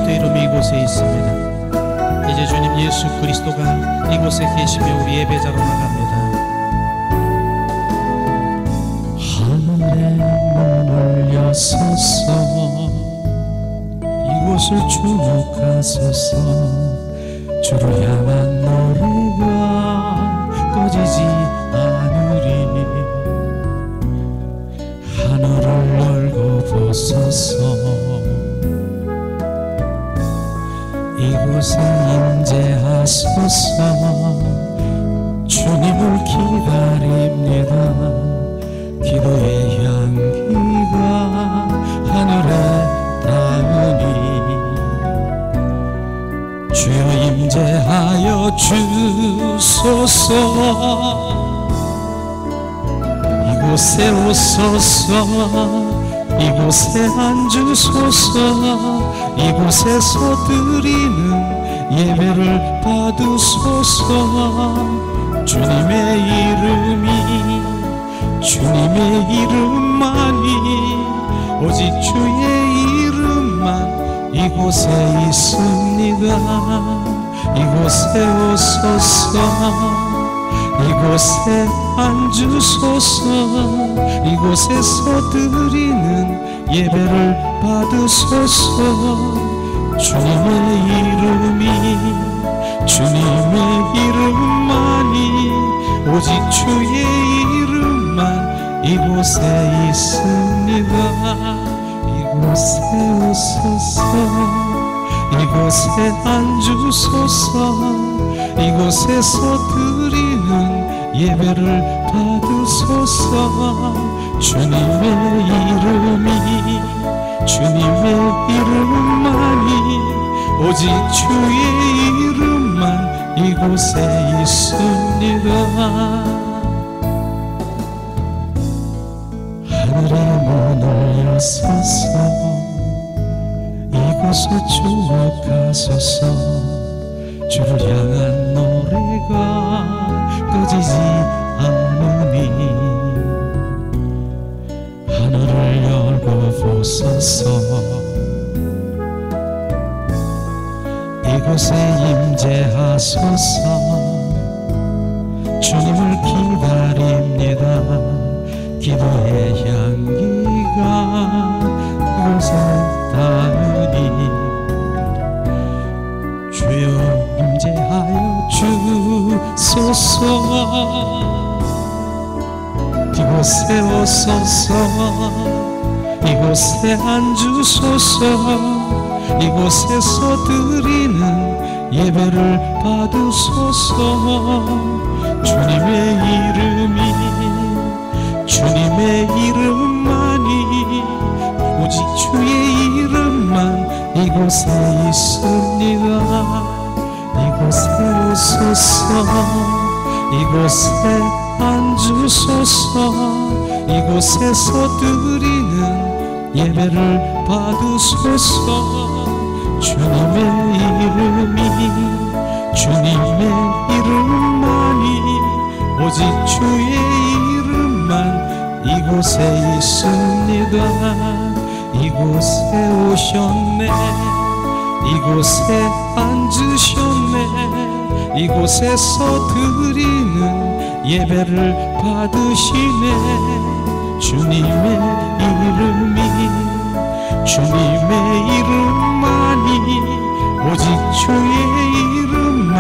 그리스도의 이름이 이곳에 있습니다. 이제 주님 예수 그리스도가 이곳에 계시며 우리 예배자로 나갑니다. 하늘의 문을 여소서, 이곳을 주목하소서. 주를 향한 노래가 꺼지지 않으리. 하늘을 열고 보소서. 이곳에 임재하소서. 주님을 기다립니다. 기도의 향기가 하늘에 닿으니 주여 임재하여 주소서. 이곳에 오소서. 이곳에 앉으소서. 이곳에서 드리는 예배를 받으소서. 주님의 이름만이, 오직 주의 이름만 이곳에 있습니다. 이곳에 오소서. 이곳에 앉으소서. 이곳에서 드리는 예배를 받으소서. 주님의 이름만이, 오직 주의 이름만 이곳에 있습니다. 이곳에 오소서. 이곳에 앉으소서. 이곳에서 드리는 예배를 받으소서. 주님의 이름만이, 오직 주의 이름만 이곳에 있습니다. 하늘의 문을 여소서. 이곳에 주목하소서. 주를 향한 노래가 꺼지지 않으니 하늘을 열고 보소서. 이곳에 임재하소서. 주님을 기다립니다. 기도의 향기가 이곳에 닿으니 주여 임재하여 주소서. 이곳에 오소서. 이곳에 앉으소서. 이곳에서 드리는 예배를 받으소서. 주님의 이름만이, 오직 주의 이름만 이곳에 있습니다. 이곳에 오소서. 이곳에 앉으소서. 이곳에서 드리는 예배를 받으소서. 주님의 이름만이, 오직 주의 이름만 이곳에 있습니다. 이곳에 오셨네. 이곳에 앉으셨네. 이곳에서 드리는 예배를 받으시네. 주님의 이름만이, 오직 주의 이름만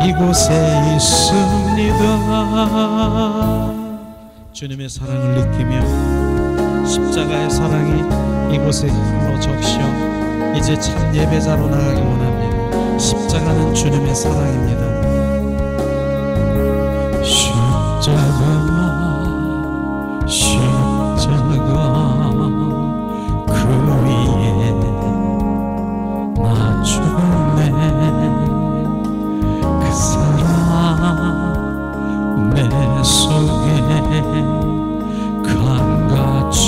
이곳에 있습니다. 주님의 사랑을 느끼며 십자가의 사랑이 이곳에 홀로 적셔 이제 참 예배자로 나가기 원합니다. 십자가는 주님의 사랑입니다. 십자가 그 위에 나 죽었네. 그 사랑 내 속에 강같이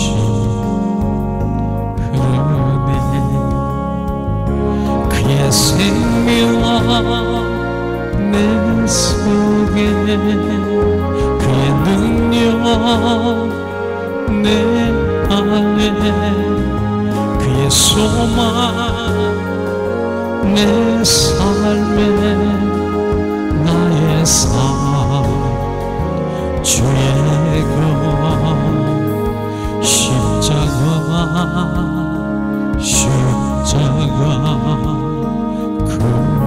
흐르네. 그의 생명 내 속에, 그의 능력 내 안에, 그의 소망 내 삶에 나의 삶 주의 것 십자가 그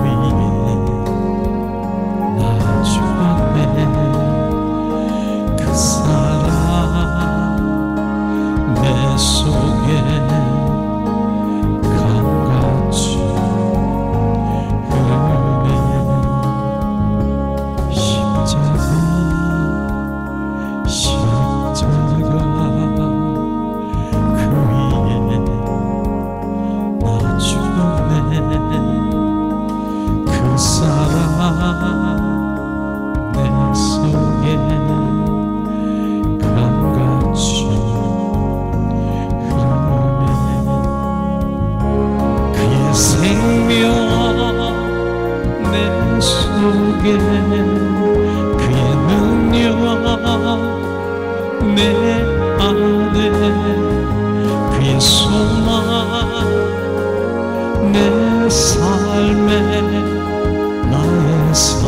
위에 나 죽었네. 그 사랑 내 속에 강같이 흐르네. 십자가 그 위에 나 죽었네. 그 사랑 내 속에 강같이 흐르네. 그의 생명 내 속에 그의 능력 내 안에 그의 소망 내 삶에 나의 삶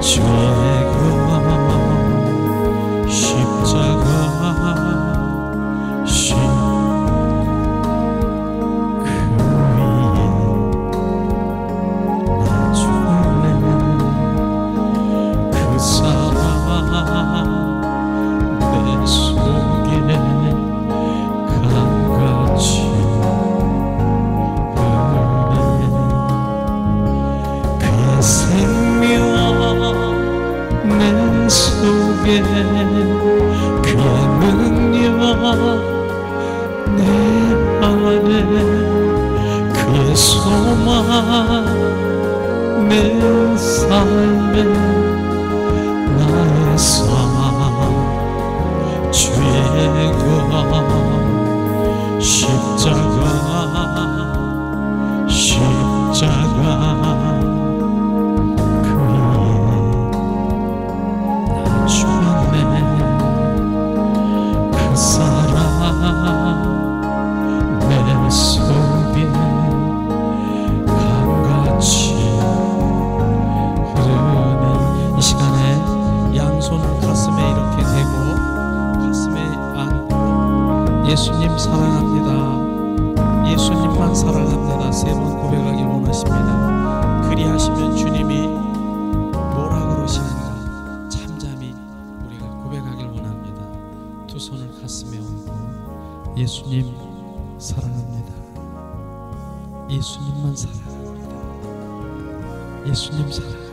주의 것 십자가 그 위에 나 죽었네. 그 사랑 내 속에 강같이 그의 생명 내 속에 그의 능력 내 안에 그의 소망 내 삶에 나의 삶 주의 것 십자가 그 위에 나 죽었네. 그 사랑 내 속에 강같이 흐르네. 이 시간에 양손을 가슴에 이렇게 대고 가슴에 안고 예수님 사랑합니다, 예수님만 사랑합니다 세 번 고백하길 원하십니다. 그리하시면 주님이 뭐라 그러시는가 잠잠히 우리가 고백하길 원합니다. 두 손을 가슴에 얹고 예수님 사랑합니다, 예수님만 사랑합니다, 예수님 사랑합니다.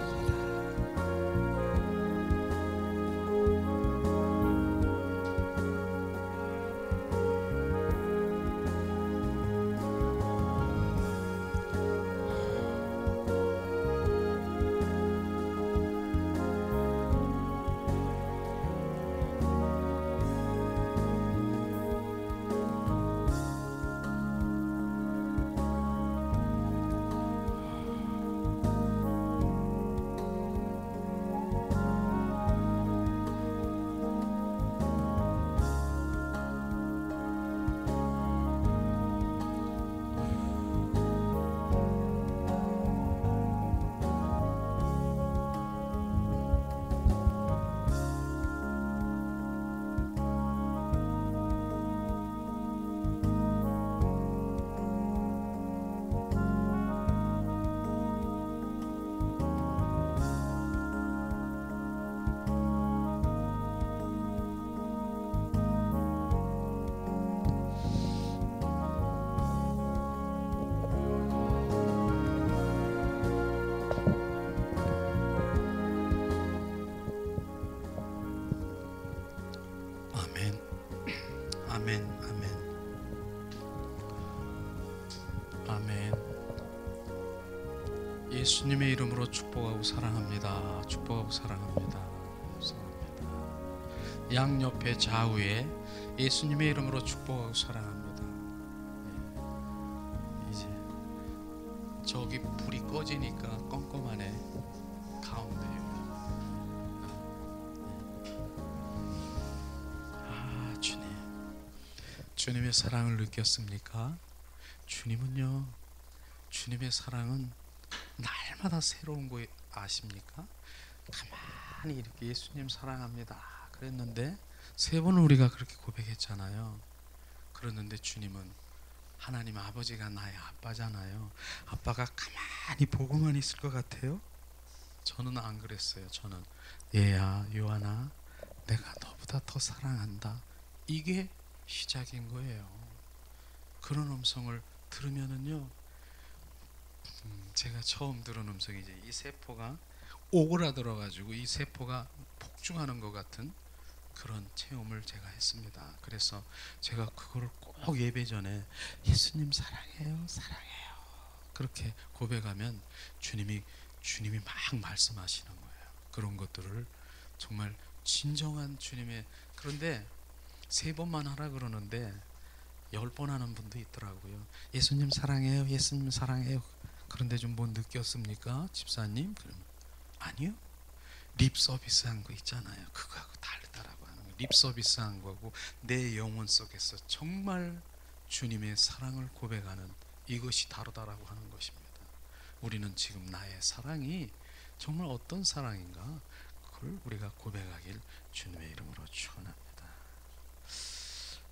아멘, 아멘, 아멘. 예수님의 이름으로 축복하고 사랑합니다. 축복하고 사랑합니다. 사랑합니다. 양옆에 좌우에 예수님의 이름으로 축복하고 사랑합니다. 이제 저기 불이 꺼지니까 껌껌하네. 가운데 주님의 사랑을 느꼈습니까? 주님은요 주님의 사랑은 날마다 새로운 거 아십니까? 가만히 이렇게 예수님 사랑합니다 그랬는데 3번을 우리가 그렇게 고백했잖아요. 그랬는데 주님은 하나님 아버지가 나의 아빠잖아요. 아빠가 가만히 보고만 있을 것 같아요? 저는 안 그랬어요. 저는 얘야 요한아 내가 너보다 더 사랑한다. 이게 시작인 거예요. 그런 음성을 들으면은요, 제가 처음 들은 음성이 이제 이 세포가 오그라들어 가지고 이 세포가 폭증하는 것 같은 그런 체험을 제가 했습니다. 그래서 제가 그거를 꼭 예배 전에 예수님 사랑해요 사랑해요 그렇게 고백하면 주님이 막 말씀하시는 거예요. 그런 것들을 정말 진정한 주님의, 그런데 3번만 하라 그러는데 10번 하는 분도 있더라고요. 예수님 사랑해요 예수님 사랑해요. 그런데 좀 뭐 느꼈습니까 집사님? 그러면 아니요, 립 서비스 한 거 있잖아요. 그거하고 다르다라고 하는 거예요. 립 서비스 한 거고 내 영혼 속에서 정말 주님의 사랑을 고백하는 이것이 다르다라고 하는 것입니다. 우리는 지금 나의 사랑이 정말 어떤 사랑인가, 그걸 우리가 고백하길 주님의 이름으로 축원합니다.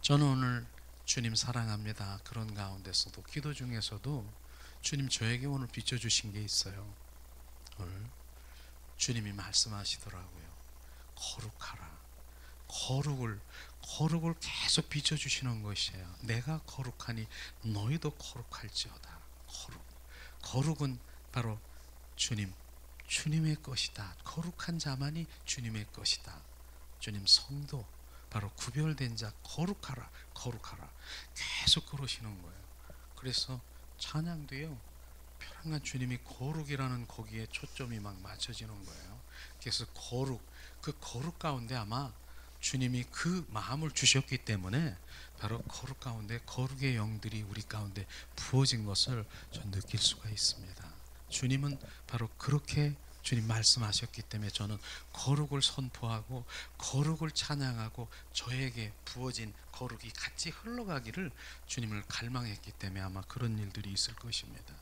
저는 오늘 주님 사랑합니다 그런 가운데서도, 기도 중에서도 주님 저에게 오늘 비춰주신 게 있어요. 오늘 주님이 말씀하시더라고요. 거룩하라. 거룩을 계속 비춰주시는 것이에요. 내가 거룩하니 너희도 거룩할지어다. 거룩은 바로 주님의 것이다. 거룩한 자만이 주님의 것이다. 주님 성도, 바로 구별된 자, 거룩하라 계속 그러시는 거예요. 그래서 찬양도요, 편안한 주님이 거룩이라는 거기에 초점이 막 맞춰지는 거예요. 그래서 그 거룩 가운데 아마 주님이 그 마음을 주셨기 때문에 바로 거룩 가운데 거룩의 영들이 우리 가운데 부어진 것을 전 느낄 수가 있습니다. 주님은 바로 그렇게 주님 말씀하셨기 때문에 저는 거룩을 선포하고 거룩을 찬양하고 저에게 부어진 거룩이 같이 흘러가기를 주님을 갈망했기 때문에 아마 그런 일들이 있을 것입니다.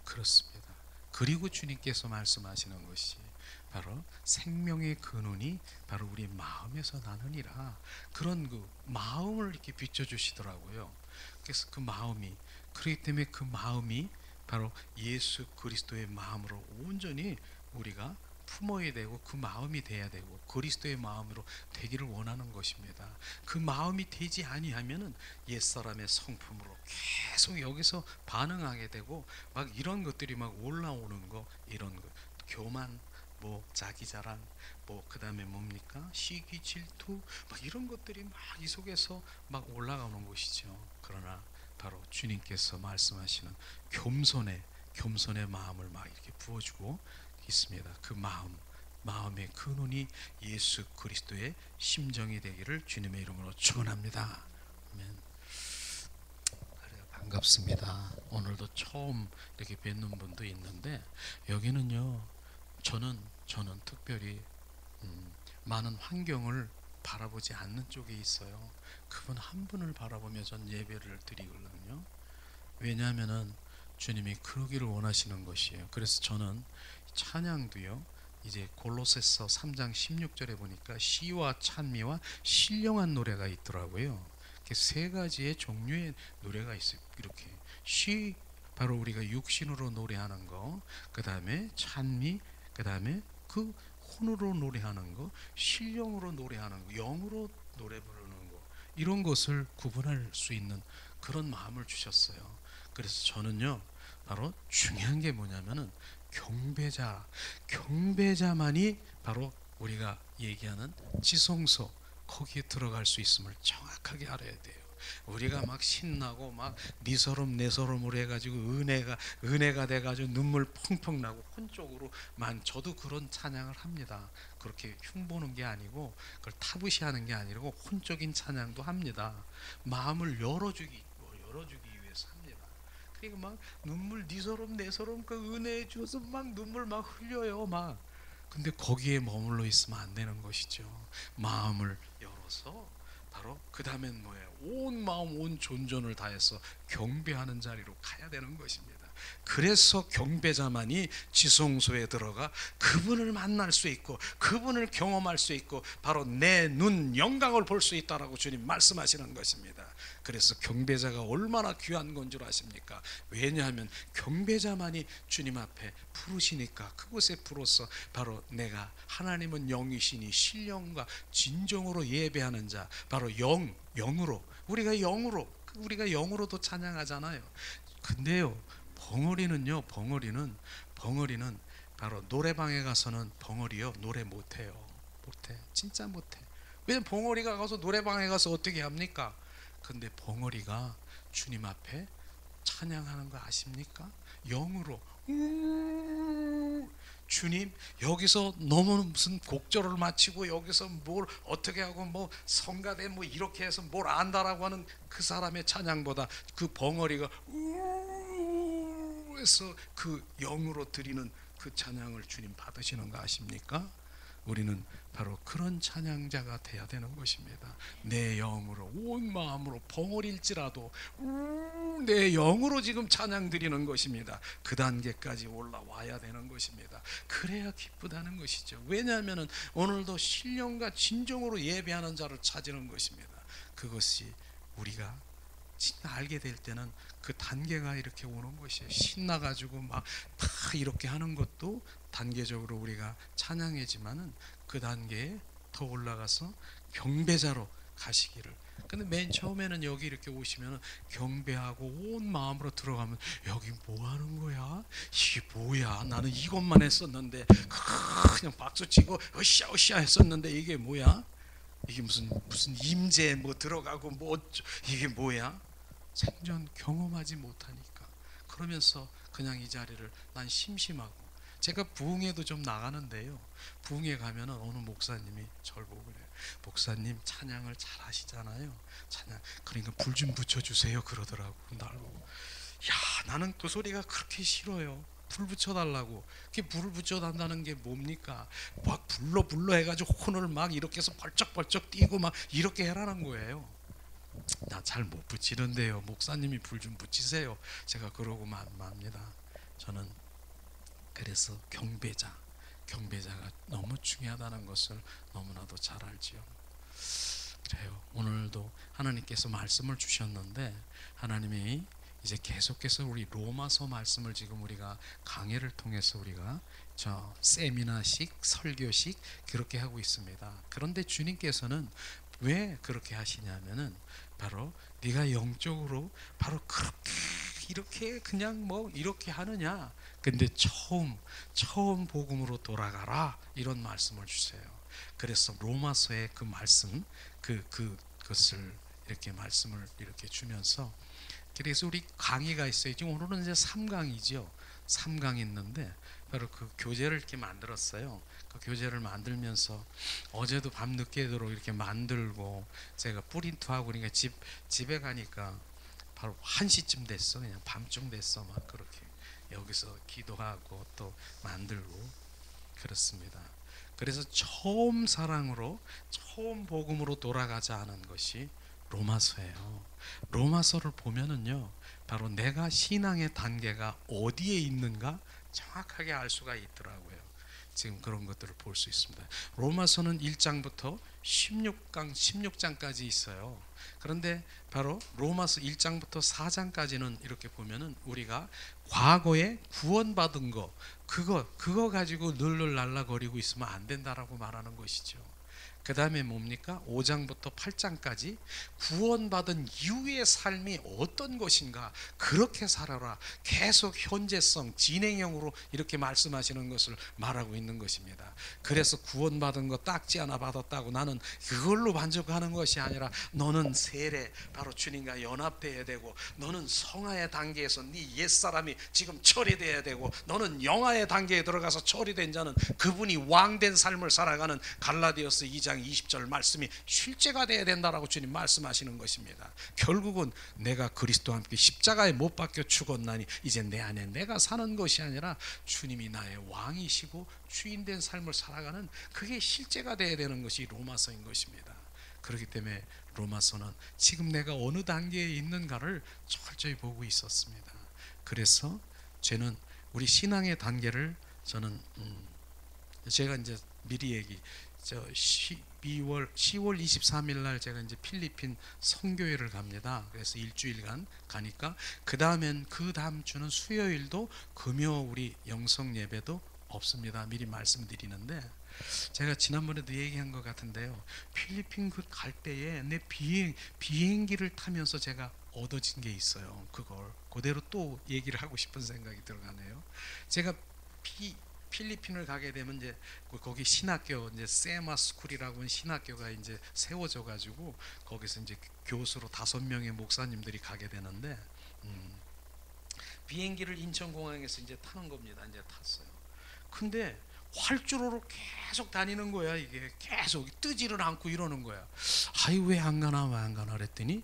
그렇습니다. 그리고 주님께서 말씀하시는 것이 바로 생명의 근원이 바로 우리 마음에서 나느니라. 그런 그 마음을 이렇게 비춰주시더라고요. 그래서 그 마음이, 그렇기 때문에 그 마음이 바로 예수 그리스도의 마음으로 온전히 우리가 품어야 되고 그 마음이 돼야 되고 그리스도의 마음으로 되기를 원하는 것입니다. 그 마음이 되지 아니하면은 옛사람의 성품으로 계속 여기서 반응하게 되고 막 이런 것들이 막 올라오는 거, 이런 거, 교만, 뭐 자기 자랑, 뭐 그 다음에 뭡니까, 시기 질투, 막 이런 것들이 막 이 속에서 막 올라가는 것이죠. 그러나 바로 주님께서 말씀하시는 겸손의 마음을 막 이렇게 부어주고 있습니다. 그 마음의 근원이 예수 그리스도의 심정이 되기를 주님의 이름으로 축원합니다. 아멘. 그래요, 반갑습니다. 오늘도 처음 이렇게 뵙는 분도 있는데 여기는요, 저는 특별히 많은 환경을 바라보지 않는 쪽에 있어요. 그분 한 분을 바라보며 전 예배를 드리거든요. 왜냐하면은 주님이 그러기를 원하시는 것이에요. 그래서 저는 찬양도요, 이제 골로새서 3장 16절에 보니까 시와 찬미와 신령한 노래가 있더라고요. 이렇게 3가지의 종류의 노래가 있어요. 이렇게 시, 바로 우리가 육신으로 노래하는 거, 그 다음에 찬미, 그 다음에 그 혼으로 노래하는 거, 신령으로 노래하는 거, 영으로 노래 부르는 거, 이런 것을 구분할 수 있는 그런 마음을 주셨어요. 그래서 저는요, 바로 중요한 게 뭐냐면은 경배자만이 바로 우리가 얘기하는 지성소, 거기에 들어갈 수 있음을 정확하게 알아야 돼요. 우리가 막 신나고 막 니서름 내서름으로 해가지고 은혜가 돼가지고 눈물 펑펑 나고 혼쪽으로만, 저도 그런 찬양을 합니다. 그렇게 흉보는 게 아니고 그걸 타부시하는 게 아니고 혼적인 찬양도 합니다. 마음을 열어주기 위해서 합니다. 그러니까 막 눈물 니서름 내서름 그 은혜에 주어서 막 눈물 막 흘려요 막. 근데 거기에 머물러 있으면 안 되는 것이죠. 마음을 열어서 바로 그 다음엔 뭐예요? 온 마음 온 존전을 다해서 경배하는 자리로 가야 되는 것입니다. 그래서 경배자만이 지성소에 들어가 그분을 만날 수 있고 그분을 경험할 수 있고 바로 내 눈 영광을 볼 수 있다라고 주님 말씀하시는 것입니다. 그래서 경배자가 얼마나 귀한 건 줄 아십니까? 왜냐하면 경배자만이 주님 앞에 부르시니까 그곳에 부르서 바로 내가 하나님은 영이시니 신령과 진정으로 예배하는 자, 바로 영으로 우리가 영으로도 찬양하잖아요. 근데요, 벙어리는 바로 노래방에 가서는 벙어리요 노래 못해요. 진짜 못해. 왜냐면 벙어리가 가서 노래방에 가서 어떻게 합니까? 근데 벙어리가 주님 앞에 찬양하는 거 아십니까? 영으로 주님, 여기서 너무 무슨 곡절을 마치고 여기서 뭘 어떻게 하고 뭐 성가대 뭐 이렇게 해서 뭘 안다라고 하는 그 사람의 찬양보다 그 벙어리가 해서 그 영으로 드리는 그 찬양을 주님 받으시는 거 아십니까? 우리는 바로 그런 찬양자가 돼야 되는 것입니다. 내 영으로 온 마음으로 벙어릴지라도 내 영으로 지금 찬양 드리는 것입니다. 그 단계까지 올라와야 되는 것입니다. 그래야 기쁘다는 것이죠. 왜냐하면 오늘도 신령과 진정으로 예배하는 자를 찾는 것입니다. 그것이 우리가 진짜 알게 될 때는 그 단계가 이렇게 오는 것이에요. 신나가지고 막 다 이렇게 하는 것도 단계적으로 우리가 찬양이지만은 그 단계에 더 올라가서 경배자로 가시기를. 근데 맨 처음에는 여기 이렇게 오시면 경배하고 온 마음으로 들어가면 여기 뭐 하는 거야? 이게 뭐야? 나는 이것만 했었는데 그냥 박수치고 으쌰으쌰 했었는데 이게 뭐야? 이게 무슨 임재 뭐 들어가고 뭐 이게 뭐야? 생전 경험하지 못하니까 그러면서 그냥 이 자리를 난 심심하고. 제가 부흥회도 좀 나가는데요, 부흥회 가면은 어느 목사님이 저를 보고 그래요. 목사님 찬양을 잘 하시잖아요. 찬양 그러니까 불 좀 붙여주세요 그러더라고. 나를 보고 야, 나는 그 소리가 그렇게 싫어요. 불 붙여달라고. 그게 불을 붙여달라는 게 뭡니까? 막 불러 해가지고 혼을 막 이렇게 해서 벌쩍벌쩍 뛰고 막 이렇게 해라는 거예요. 나 잘 못 붙이는데요, 목사님이 불 좀 붙이세요. 제가 그러고 맙니다. 저는 그래서 경배자가 너무 중요하다는 것을 너무나도 잘 알지요. 그래요. 오늘도 하나님께서 말씀을 주셨는데 하나님이 이제 계속해서 우리 로마서 말씀을 지금 우리가 강해를 통해서 우리가 저 세미나식 설교식 그렇게 하고 있습니다. 그런데 주님께서는 왜 그렇게 하시냐면은 바로 네가 영적으로 바로 그렇게 이렇게 그냥 뭐 이렇게 하느냐. 근데 처음 복음으로 돌아가라 이런 말씀을 주세요. 그래서 로마서의 그 말씀 그것을 이렇게 말씀을 이렇게 주면서 그래서 우리 강의가 있어요. 지금 오늘은 이제 3강이죠. 3강 있는데 바로 그 교재를 이렇게 만들었어요. 그 교재를 만들면서 어제도 밤 늦게도록 이렇게 만들고 제가 프린트하고 그러니까 집에 가니까 바로 1시쯤 됐어. 그냥 밤중 됐어. 막 그렇게 여기서 기도하고 또 만들고 그렇습니다. 그래서 처음 사랑으로 처음 복음으로 돌아가자 하는 것이 로마서예요. 로마서를 보면은요, 바로 내가 신앙의 단계가 어디에 있는가 정확하게 알 수가 있더라고요. 지금 그런 것들을 볼 수 있습니다. 로마서는 1장부터 16장까지 있어요. 그런데 바로 로마서 1장부터 4장까지는 이렇게 보면은 우리가 과거에 구원받은 거 그거 가지고 늘늘 날라거리고 있으면 안 된다라고 말하는 것이죠. 그 다음에 뭡니까? 5장부터 8장까지 구원받은 이후의 삶이 어떤 것인가 그렇게 살아라. 계속 현재성 진행형으로 이렇게 말씀하시는 것을 말하고 있는 것입니다. 그래서 구원받은 거 딱지 하나 받았다고 나는 그걸로 만족하는 것이 아니라 너는 세례 바로 주님과 연합돼야 되고 너는 성화의 단계에서 네 옛사람이 지금 처리돼야 되고 너는 영화의 단계에 들어가서 처리된 자는 그분이 왕된 삶을 살아가는 갈라디아서 2장 20절 말씀이 실제가 되어야 된다라고 주님 말씀하시는 것입니다. 결국은 내가 그리스도와 함께 십자가에 못 박혀 죽었나니 이제 내 안에 내가 사는 것이 아니라 주님이 나의 왕이시고 주인된 삶을 살아가는 그게 실제가 되어야 되는 것이 로마서인 것입니다. 그렇기 때문에 로마서는 지금 내가 어느 단계에 있는가를 철저히 보고 있었습니다. 그래서 저는 우리 신앙의 단계를 저는 제가 이제 미리 얘기, 저 10월 23일 날 제가 이제 필리핀 선교회를 갑니다. 그래서 일주일간 가니까 그 다음 주는 수요일도 금요 우리 영성 예배도 없습니다. 미리 말씀드리는데, 제가 지난번에도 얘기한 것 같은데요, 필리핀 갈 때에 내 비행기를 타면서 제가 얻어진 게 있어요. 그걸 그대로 또 얘기를 하고 싶은 생각이 들어가네요. 제가 필리핀을 가게 되면 이제 거기 신학교, 이제 세마 스쿨이라고 하는 신학교가 이제 세워져 가지고 거기서 이제 교수로 5명의 목사님들이 가게 되는데, 비행기를 인천공항에서 이제 타는 겁니다. 이제 탔어요. 근데 활주로로 계속 다니는 거야. 이게 계속 뜨지를 않고 이러는 거야. 아이 왜 안 가나 왜 안 가나 그랬더니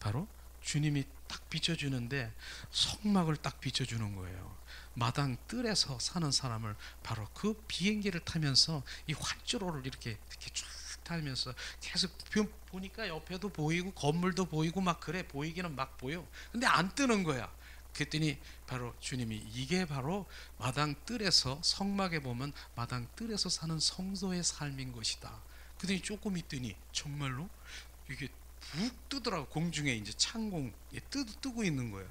바로 주님이 딱 비춰주는데 성막을 딱 비춰주는 거예요. 마당 뜰에서 사는 사람을 바로 그 비행기를 타면서 이 활주로를 이렇게 쫙 타면서 계속 보니까 옆에도 보이고 건물도 보이고 막 그래, 보이기는 막 보여. 근데 안 뜨는 거야. 그랬더니 바로 주님이 이게 바로 마당 뜰에서, 성막에 보면 마당 뜰에서 사는 성도의 삶인 것이다. 그랬더니 조금 있더니 정말로 이게 푹 뜨더라고. 공중에 이제 창공에 뜨고 있는 거예요.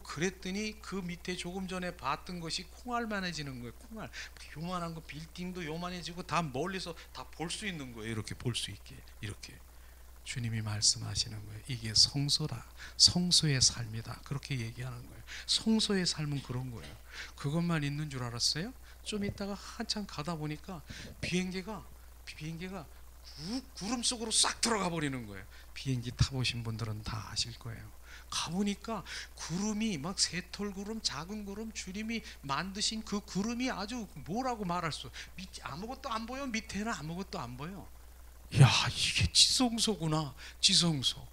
그랬더니 그 밑에 조금 전에 봤던 것이 콩알만해지는 거예요. 콩알 요만한 거, 빌딩도 요만해지고 다 멀리서 다 볼 수 있는 거예요. 이렇게 볼 수 있게. 이렇게 주님이 말씀하시는 거예요. 이게 성소다, 성소의 삶이다, 그렇게 얘기하는 거예요. 성소의 삶은 그런 거예요. 그것만 있는 줄 알았어요? 좀 있다가 한참 가다 보니까 비행기가 구름 속으로 싹 들어가 버리는 거예요. 비행기 타보신 분들은 다 아실 거예요. 가보니까 구름이 막 새털구름, 작은 구름, 주님이 만드신 그 구름이 아주 뭐라고 말할 수, 밑에 아무것도 안 보여. 밑에는 아무것도 안 보여. 야, 이게 지성소구나. 지성소.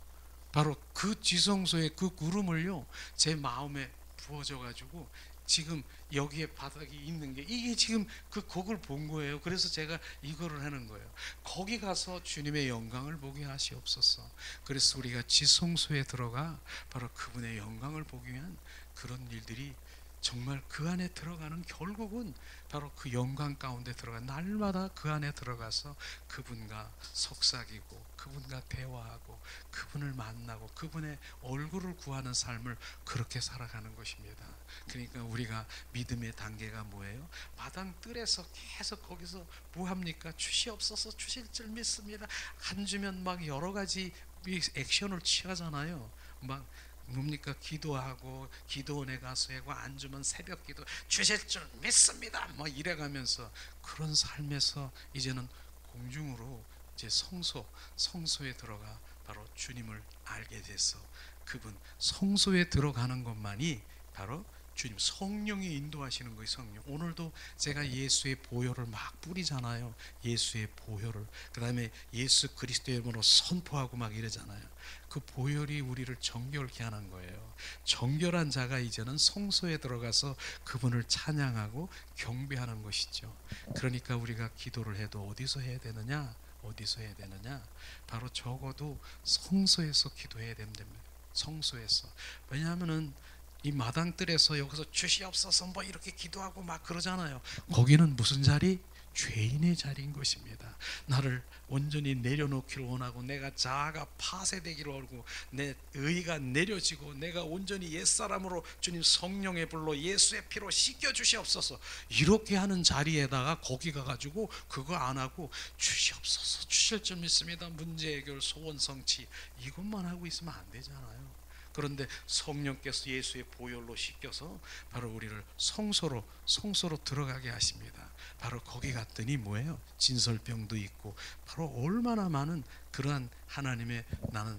바로 그 지성소의 그 구름을요 제 마음에 부어져 가지고 지금 여기에 바닥이 있는 게, 이게 지금 그 곡을 본 거예요. 그래서 제가 이거를 하는 거예요. 거기 가서 주님의 영광을 보게 하시옵소서. 그래서 우리가 지성소에 들어가 바로 그분의 영광을 보기 위한 그런 일들이 정말 그 안에 들어가는, 결국은 바로 그 영광 가운데 들어가 날마다 그 안에 들어가서 그분과 속삭이고 그분과 대화하고 그분을 만나고 그분의 얼굴을 구하는 삶을 그렇게 살아가는 것입니다. 그러니까 우리가 믿음의 단계가 뭐예요? 마당 뜰에서 계속 거기서 뭐 합니까? 주시옵소서, 주실 줄 믿습니다. 안 주면 막 여러 가지 액션을 취하잖아요. 막 뭡니까? 기도하고 기도원에 가서 하고, 안 주면 새벽 기도, 주실 줄 믿습니다 뭐 이래가면서 그런 삶에서 이제는 공중으로 이제 성소에 들어가 바로 주님을 알게 돼서 그분 성소에 들어가는 것만이 바로 주님, 성령이 인도하시는 거예요. 성령. 오늘도 제가 예수의 보혈을 막 뿌리잖아요. 예수의 보혈을, 그 다음에 예수 그리스도의 이름으로 선포하고 막 이러잖아요. 그 보혈이 우리를 정결케 하는 거예요. 정결한 자가 이제는 성소에 들어가서 그분을 찬양하고 경배하는 것이죠. 그러니까 우리가 기도를 해도 어디서 해야 되느냐? 어디서 해야 되느냐? 바로 적어도 성소에서 기도해야 됩니다. 성소에서. 왜냐하면은 이 마당뜰에서 여기서 주시옵소서 뭐 이렇게 기도하고 막 그러잖아요. 거기는 무슨 자리? 죄인의 자리인 것입니다. 나를 온전히 내려놓기를 원하고, 내가 자아가 파쇄되기를 원하고, 내 의가 내려지고 내가 온전히 옛사람으로 주님 성령의 불로 예수의 피로 씻겨 주시옵소서, 이렇게 하는 자리에다가 거기 가가지고 그거 안 하고 주시옵소서, 주실 줄 믿습니다, 문제 해결, 소원 성취, 이것만 하고 있으면 안 되잖아요. 그런데 성령께서 예수의 보혈로 씻겨서 바로 우리를 성소로 들어가게 하십니다. 바로 거기 갔더니 뭐예요? 진설병도 있고 바로 얼마나 많은 그러한 하나님의, 나는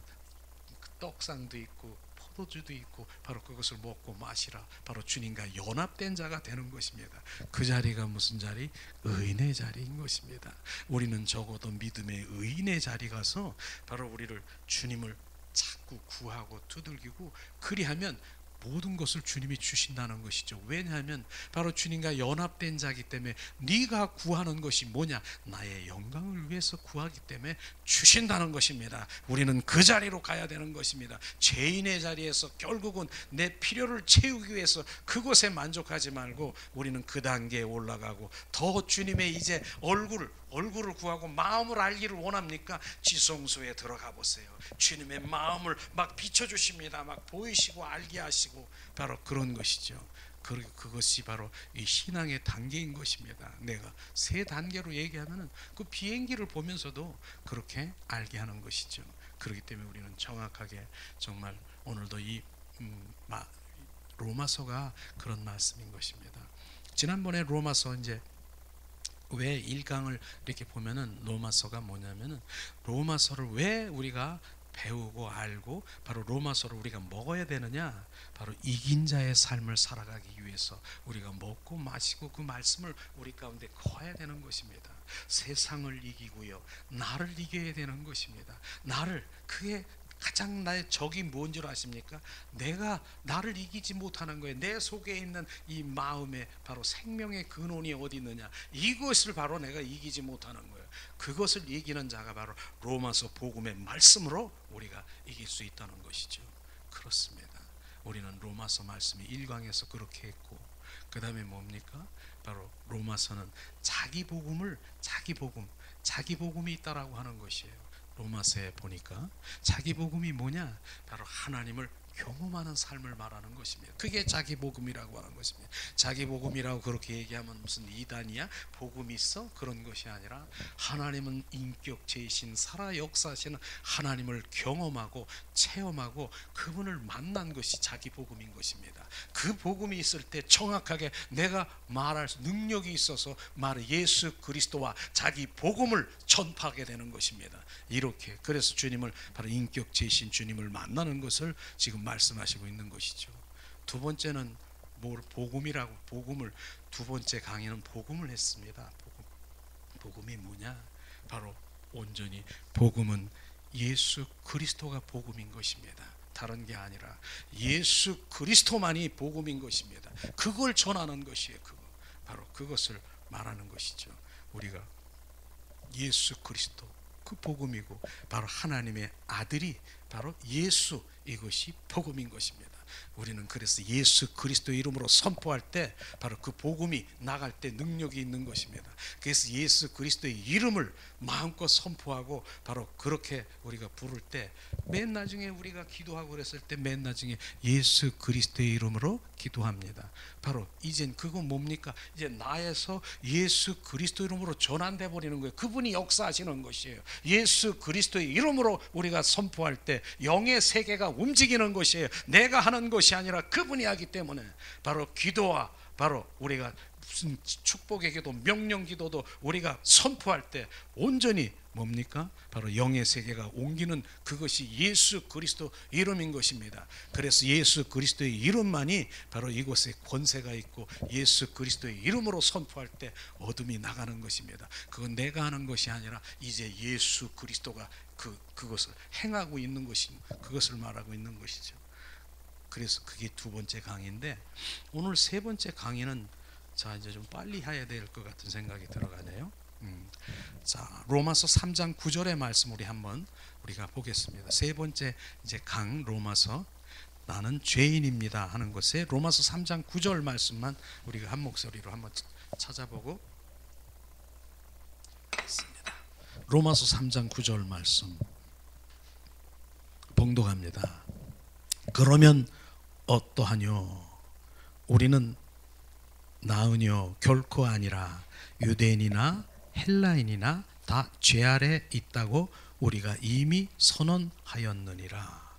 떡상도 있고 포도주도 있고 바로 그것을 먹고 마시라, 바로 주님과 연합된 자가 되는 것입니다. 그 자리가 무슨 자리? 의인의 자리인 것입니다. 우리는 적어도 믿음의 의인의 자리 가서 바로 우리를, 주님을 자꾸 구하고 두들기고, 그리하면 모든 것을 주님이 주신다는 것이죠. 왜냐하면 바로 주님과 연합된 자이기 때문에 네가 구하는 것이 뭐냐? 나의 영광을 위해서 구하기 때문에 주신다는 것입니다. 우리는 그 자리로 가야 되는 것입니다. 죄인의 자리에서 결국은 내 필요를 채우기 위해서 그곳에 만족하지 말고 우리는 그 단계에 올라가고 더 주님의 이제 얼굴을 구하고 마음을 알기를 원합니까? 지성소에 들어가 보세요. 주님의 마음을 막 비춰주십니다. 막 보이시고 알게 하시고 바로 그런 것이죠. 그것이 바로 이 신앙의 단계인 것입니다. 내가 세 단계로 얘기하면 그 비행기를 보면서도 그렇게 알게 하는 것이죠. 그렇기 때문에 우리는 정확하게 정말 오늘도 이 로마서가 그런 말씀인 것입니다. 지난번에 로마서 이제 왜 1강을 이렇게 보면은 로마서가 뭐냐면은 로마서를 왜 우리가 배우고 알고 바로 로마서를 우리가 먹어야 되느냐? 바로 이긴 자의 삶을 살아가기 위해서 우리가 먹고 마시고 그 말씀을 우리 가운데 커야 되는 것입니다. 세상을 이기고요, 나를 이겨야 되는 것입니다. 그게 가장 나의 적이 뭔 줄 아십니까? 내가 나를 이기지 못하는 거예요. 내 속에 있는 이 마음에 바로 생명의 근원이 어디 있느냐, 이것을 바로 내가 이기지 못하는 거예요. 그것을 이기는 자가 바로 로마서 복음의 말씀으로 우리가 이길 수 있다는 것이죠. 그렇습니다. 우리는 로마서 말씀이 1강에서 그렇게 했고, 그 다음에 뭡니까? 바로 로마서는 자기 복음이 있다라고 하는 것이에요. 로마서에 보니까 자기 복음이 뭐냐? 바로 하나님을 경험하는 삶을 말하는 것입니다. 그게 자기 복음이라고 하는 것입니다. 자기 복음이라고 그렇게 얘기하면 무슨 이단이야? 복음이 있어? 그런 것이 아니라 하나님은 인격체이신 살아 역사하시는 하나님을 경험하고 체험하고 그분을 만난 것이 자기 복음인 것입니다. 그 복음이 있을 때 정확하게 내가 말할 능력이 있어서 예수 그리스도와 자기 복음을 전파하게 되는 것입니다. 이렇게 그래서 주님을 바로 인격체이신 주님을 만나는 것을 지금 말씀하시고 있는 것이죠. 두 번째는 복음을 두 번째 강의는 복음을 했습니다. 복음이 뭐냐? 바로 온전히 복음은 예수 그리스도가 복음인 것입니다. 다른 게 아니라 예수 그리스도만이 복음인 것입니다. 그걸 전하는 것이에요. 바로 그것을 말하는 것이죠. 우리가 예수 그리스도 그 복음이고 바로 하나님의 아들이 바로 예수, 이것이 복음인 것입니다. 우리는 그래서 예수 그리스도의 이름으로 선포할 때 바로 그 복음이 나갈 때 능력이 있는 것입니다. 그래서 예수 그리스도의 이름을 마음껏 선포하고 바로 그렇게 우리가 부를 때 맨 나중에 우리가 기도하고 그랬을 때 맨 나중에 예수 그리스도의 이름으로 기도합니다. 바로 이젠 그건 뭡니까? 이제 나에서 예수 그리스도 이름으로 전환돼 버리는 거예요. 그분이 역사하시는 것이에요. 예수 그리스도의 이름으로 우리가 선포할 때 영의 세계가 움직이는 것이에요. 내가 하는 것이 아니라 그분이 하기 때문에 바로 기도와 바로 우리가 무슨 축복의 기도, 명령 기도도 우리가 선포할 때 온전히 뭡니까? 바로 영의 세계가 옮기는 그것이 예수 그리스도 이름인 것입니다. 그래서 예수 그리스도의 이름만이 바로 이곳에 권세가 있고 예수 그리스도의 이름으로 선포할 때 어둠이 나가는 것입니다. 그건 내가 하는 것이 아니라 이제 예수 그리스도가 그것을 행하고 있는 것이, 그것을 말하고 있는 것이죠. 그래서 그게 두 번째 강의인데, 오늘 세 번째 강의는 자 이제 좀 빨리 해야 될 것 같은 생각이 들어가네요. 자, 로마서 3장 9절의 말씀 우리가 보겠습니다. 세 번째 이제 강 로마서 나는 죄인입니다 하는 것에 로마서 3장 9절 말씀만 우리가 한 목소리로 한번 찾아보고 있습니다. 로마서 3장 9절 말씀 봉독합니다. 그러면 어떠하뇨? 우리는 나으뇨? 결코 아니라 유대인이나 헬라인이나 다 죄 아래 있다고 우리가 이미 선언하였느니라.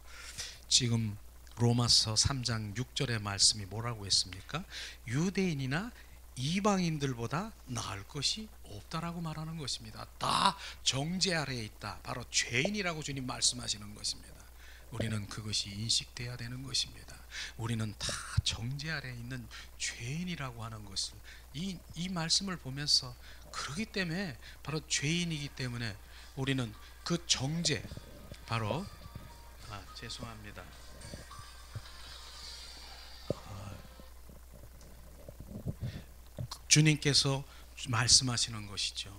지금 로마서 3장 6절의 말씀이 뭐라고 했습니까? 유대인이나 이방인들보다 나을 것이 없다라고 말하는 것입니다. 다 정죄 아래에 있다. 바로 죄인이라고 주님 말씀하시는 것입니다. 우리는 그것이 인식돼야 되는 것입니다. 우리는 다 정죄 아래에 있는 죄인이라고 하는 것을 이 말씀을 보면서, 그렇기 때문에 바로 죄인이기 때문에 우리는 그 정죄, 바로 죄송합니다. 주님께서 말씀하시는 것이죠.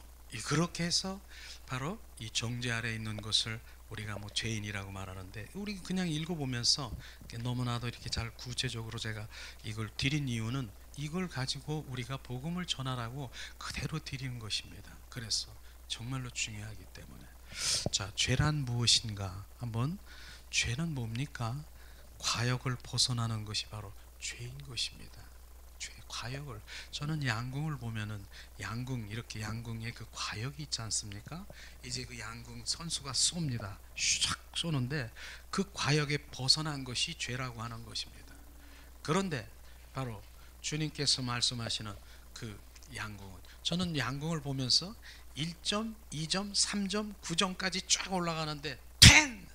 그렇게 해서 바로 이 정죄 아래 있는 것을 우리가 뭐 죄인이라고 말하는데, 우리 그냥 읽어보면서 너무나도 이렇게 잘 구체적으로 제가 이걸 드린 이유는 이걸 가지고 우리가 복음을 전하라고 그대로 드리는 것입니다. 그래서 정말로 중요하기 때문에. 자, 죄란 무엇인가? 한번, 죄는 뭡니까? 과욕을 벗어나는 것이 바로 죄인 것입니다. 죄, 과욕을. 저는 양궁을 보면은 양궁, 이렇게 양궁에 그 과욕이 있지 않습니까? 이제 그 양궁 선수가 쏩니다. 슉 쏘는데 그 과욕에 벗어난 것이 죄라고 하는 것입니다. 그런데 바로 주님께서 말씀하시는 그 양궁은, 저는 양궁을 보면서 1점, 2점, 3점, 9점까지 쫙 올라가는데 텐!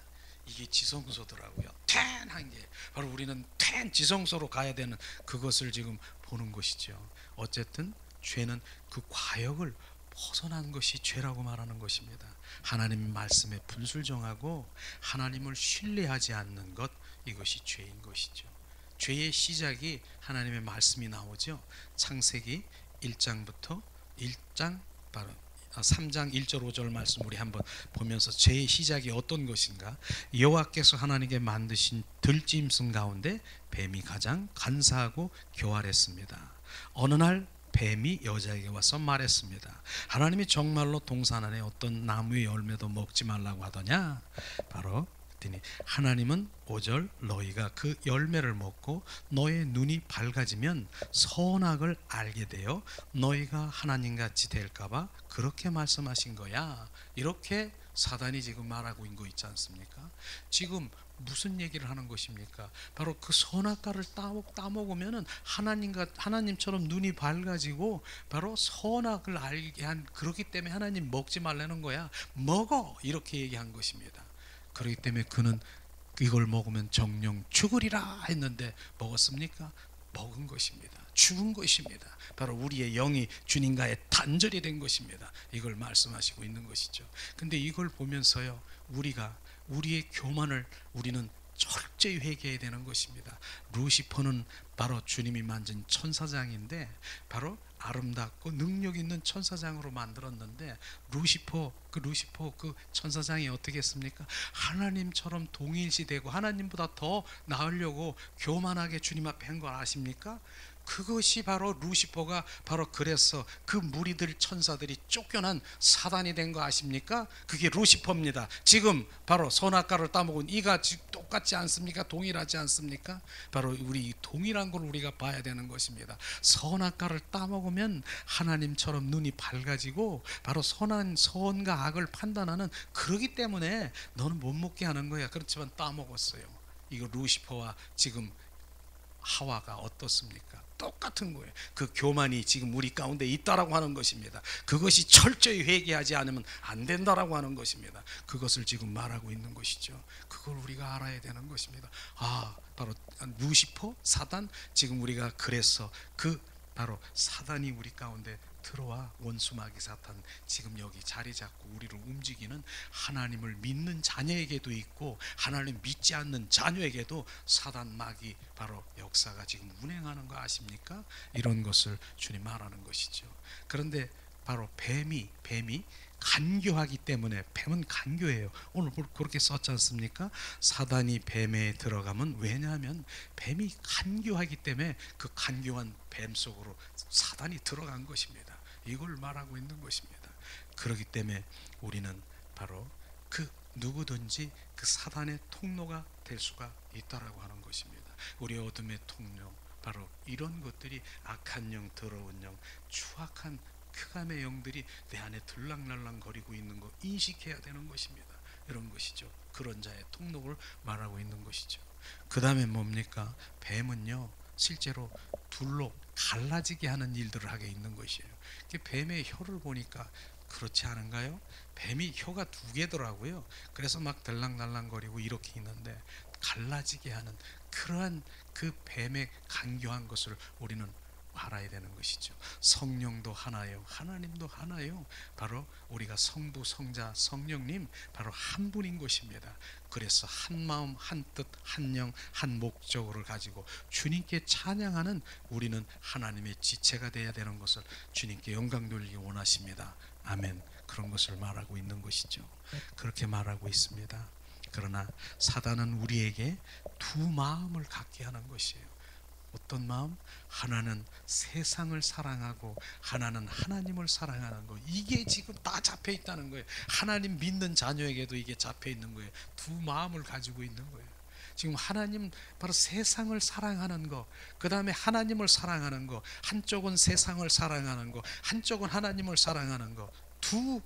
이게 지성소더라고요. 텐 한 게 바로 우리는 텐 지성소로 가야 되는 그것을 지금 보는 것이죠. 어쨌든 죄는 그 과욕을 벗어난 것이 죄라고 말하는 것입니다. 하나님 말씀에 분술정하고 하나님을 신뢰하지 않는 것, 이것이 죄인 것이죠. 죄의 시작이 하나님의 말씀이 나오죠. 창세기 1장부터 1장 바로 3장 1절 5절 말씀 우리 한번 보면서 죄의 시작이 어떤 것인가? 여호와께서 하나님께 만드신 들짐승 가운데 뱀이 가장 간사하고 교활했습니다. 어느 날 뱀이 여자에게 와서 말했습니다. 하나님이 정말로 동산 안에 어떤 나무의 열매도 먹지 말라고 하더냐? 바로 하나님은 5절 너희가 그 열매를 먹고 너의 눈이 밝아지면 선악을 알게 되어 너희가 하나님같이 될까봐 그렇게 말씀하신 거야. 이렇게 사단이 지금 말하고 있는 거 있지 않습니까? 지금 무슨 얘기를 하는 것입니까? 바로 그 선악과를 따먹으면은 하나님처럼 눈이 밝아지고 바로 선악을 알게 한, 그렇기 때문에 하나님 먹지 말라는 거야. 먹어! 이렇게 얘기한 것입니다. 그렇기 때문에 그는 이걸 먹으면 정령 죽으리라 했는데 먹었습니까? 먹은 것입니다. 죽은 것입니다. 바로 우리의 영이 주님과의 단절이 된 것입니다. 이걸 말씀하시고 있는 것이죠. 근데 이걸 보면서요, 우리의 교만을 우리는 철저히 회개해야 되는 것입니다. 루시퍼는 바로 주님이 만든 천사장인데 바로 아름답고 능력 있는 천사장으로 만들었는데 루시퍼 그 천사장이 어떻게 했습니까? 하나님처럼 동일시되고 하나님보다 더 나으려고 교만하게 주님 앞에 한 거 아십니까? 그것이 바로 루시퍼가 바로 그래서 그 무리들 천사들이 쫓겨난 사단이 된 거 아십니까? 그게 루시퍼입니다. 지금 바로 선악과를 따먹은 이가 똑같지 않습니까? 동일하지 않습니까? 바로 우리 동일한 걸 우리가 봐야 되는 것입니다. 선악과를 따먹으면 하나님처럼 눈이 밝아지고 바로 선과 악을 판단하는, 그러기 때문에 너는 못 먹게 하는 거야. 그렇지만 따먹었어요. 이거 루시퍼와 지금 하와가 어떻습니까? 똑같은 거예요. 그 교만이 지금 우리 가운데 있다라고 하는 것입니다. 그것이 철저히 회개하지 않으면 안 된다라고 하는 것입니다. 그것을 지금 말하고 있는 것이죠. 그걸 우리가 알아야 되는 것입니다. 바로 루시퍼, 사단, 지금 우리가 그래서 그 바로 사단이 우리 가운데 들어와, 원수 마귀 사탄 지금 여기 자리 잡고 우리를 움직이는, 하나님을 믿는 자녀에게도 있고 하나님 믿지 않는 자녀에게도 사단 마귀 바로 역사가 지금 운행하는 거 아십니까? 이런 것을 주님 말하는 것이죠. 그런데 바로 뱀이 간교하기 때문에, 뱀은 간교해요. 오늘 그렇게 썼지 않습니까? 사단이 뱀에 들어가면, 왜냐하면 뱀이 간교하기 때문에 그 간교한 뱀 속으로 사단이 들어간 것입니다. 이걸 말하고 있는 것입니다. 그렇기 때문에 우리는 바로 그 누구든지 그 사단의 통로가 될 수가 있다라고 하는 것입니다. 우리 어둠의 통로, 바로 이런 것들이 악한 영, 더러운 영, 추악한 흑암의 영들이 내 안에 들락날락 거리고 있는 거 인식해야 되는 것입니다. 이런 것이죠. 그런 자의 통로를 말하고 있는 것이죠. 그 다음에 뭡니까? 뱀은요, 실제로 둘로 갈라지게 하는 일들을 하게 있는 것이에요. 뱀의 혀를 보니까 그렇지 않은가요? 뱀이 혀가 2개더라고요. 그래서 막 들락날락거리고 이렇게 있는데, 갈라지게 하는 그러한 그 뱀의 간교한 것을 우리는 알아야 되는 것이죠. 성령도 하나요, 하나님도 하나요. 바로 우리가 성부, 성자, 성령님 바로 한 분인 것입니다. 그래서 한 마음, 한 뜻, 한 영, 한 목적을 가지고 주님께 찬양하는 우리는 하나님의 지체가 되어야 되는 것을 주님께 영광 돌리기 원하십니다. 아멘. 그런 것을 말하고 있는 것이죠. 그렇게 말하고 있습니다. 그러나 사단은 우리에게 두 마음을 갖게 하는 것이에요. 어떤 마음? 하나는 세상을 사랑하고 하나는 하나님을 사랑하는 거. 이게 지금 다 잡혀 있다는 거예요. 하나님 믿는 자녀에게도 이게 잡혀 있는 거예요. 두 마음을 가지고 있는 거예요. 지금 하나님 바로 세상을 사랑하는 거, 그 다음에 하나님을 사랑하는 거. 한쪽은 세상을 사랑하는 거, 한쪽은 하나님을 사랑하는 거.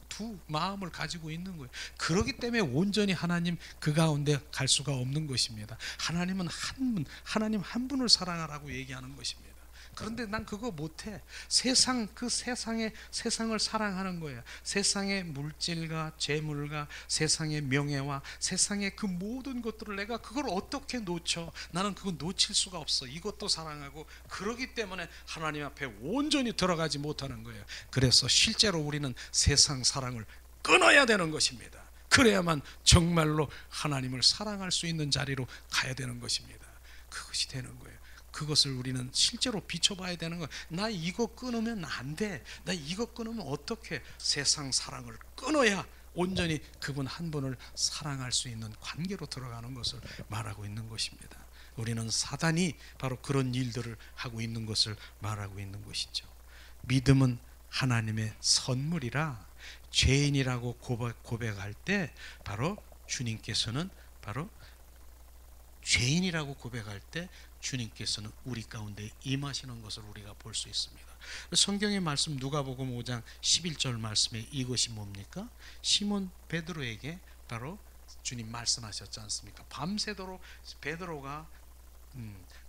두 마음을 가지고 있는 거예요. 그렇기 때문에 온전히 하나님 그 가운데 갈 수가 없는 것입니다. 하나님은 한 분, 하나님 한 분을 사랑하라고 얘기하는 것입니다. 그런데 난 그거 못해. 세상을 사랑하는 거예요. 세상의 물질과 재물과 세상의 명예와 세상의 그 모든 것들을 내가 그걸 어떻게 놓쳐? 나는 그거 놓칠 수가 없어. 이것도 사랑하고. 그러기 때문에 하나님 앞에 온전히 들어가지 못하는 거예요. 그래서 실제로 우리는 세상 사랑을 끊어야 되는 것입니다. 그래야만 정말로 하나님을 사랑할 수 있는 자리로 가야 되는 것입니다. 그것이 되는 거예요. 그것을 우리는 실제로 비춰봐야 되는 거야. 나 이거 끊으면 안 돼. 나 이거 끊으면 어떻게? 세상 사랑을 끊어야 온전히 그분 한 분을 사랑할 수 있는 관계로 들어가는 것을 말하고 있는 것입니다. 우리는 사단이 바로 그런 일들을 하고 있는 것을 말하고 있는 것이죠. 믿음은 하나님의 선물이라 죄인이라고 고백할 때 바로 주님께서는 바로 죄인이라고 고백할 때 주님께서는 우리 가운데 임하시는 것을 우리가 볼 수 있습니다. 성경의 말씀 누가복음 5장 11절 말씀에 이것이 뭡니까? 시몬 베드로에게 바로 주님 말씀하셨지 않습니까? 밤새도록 베드로가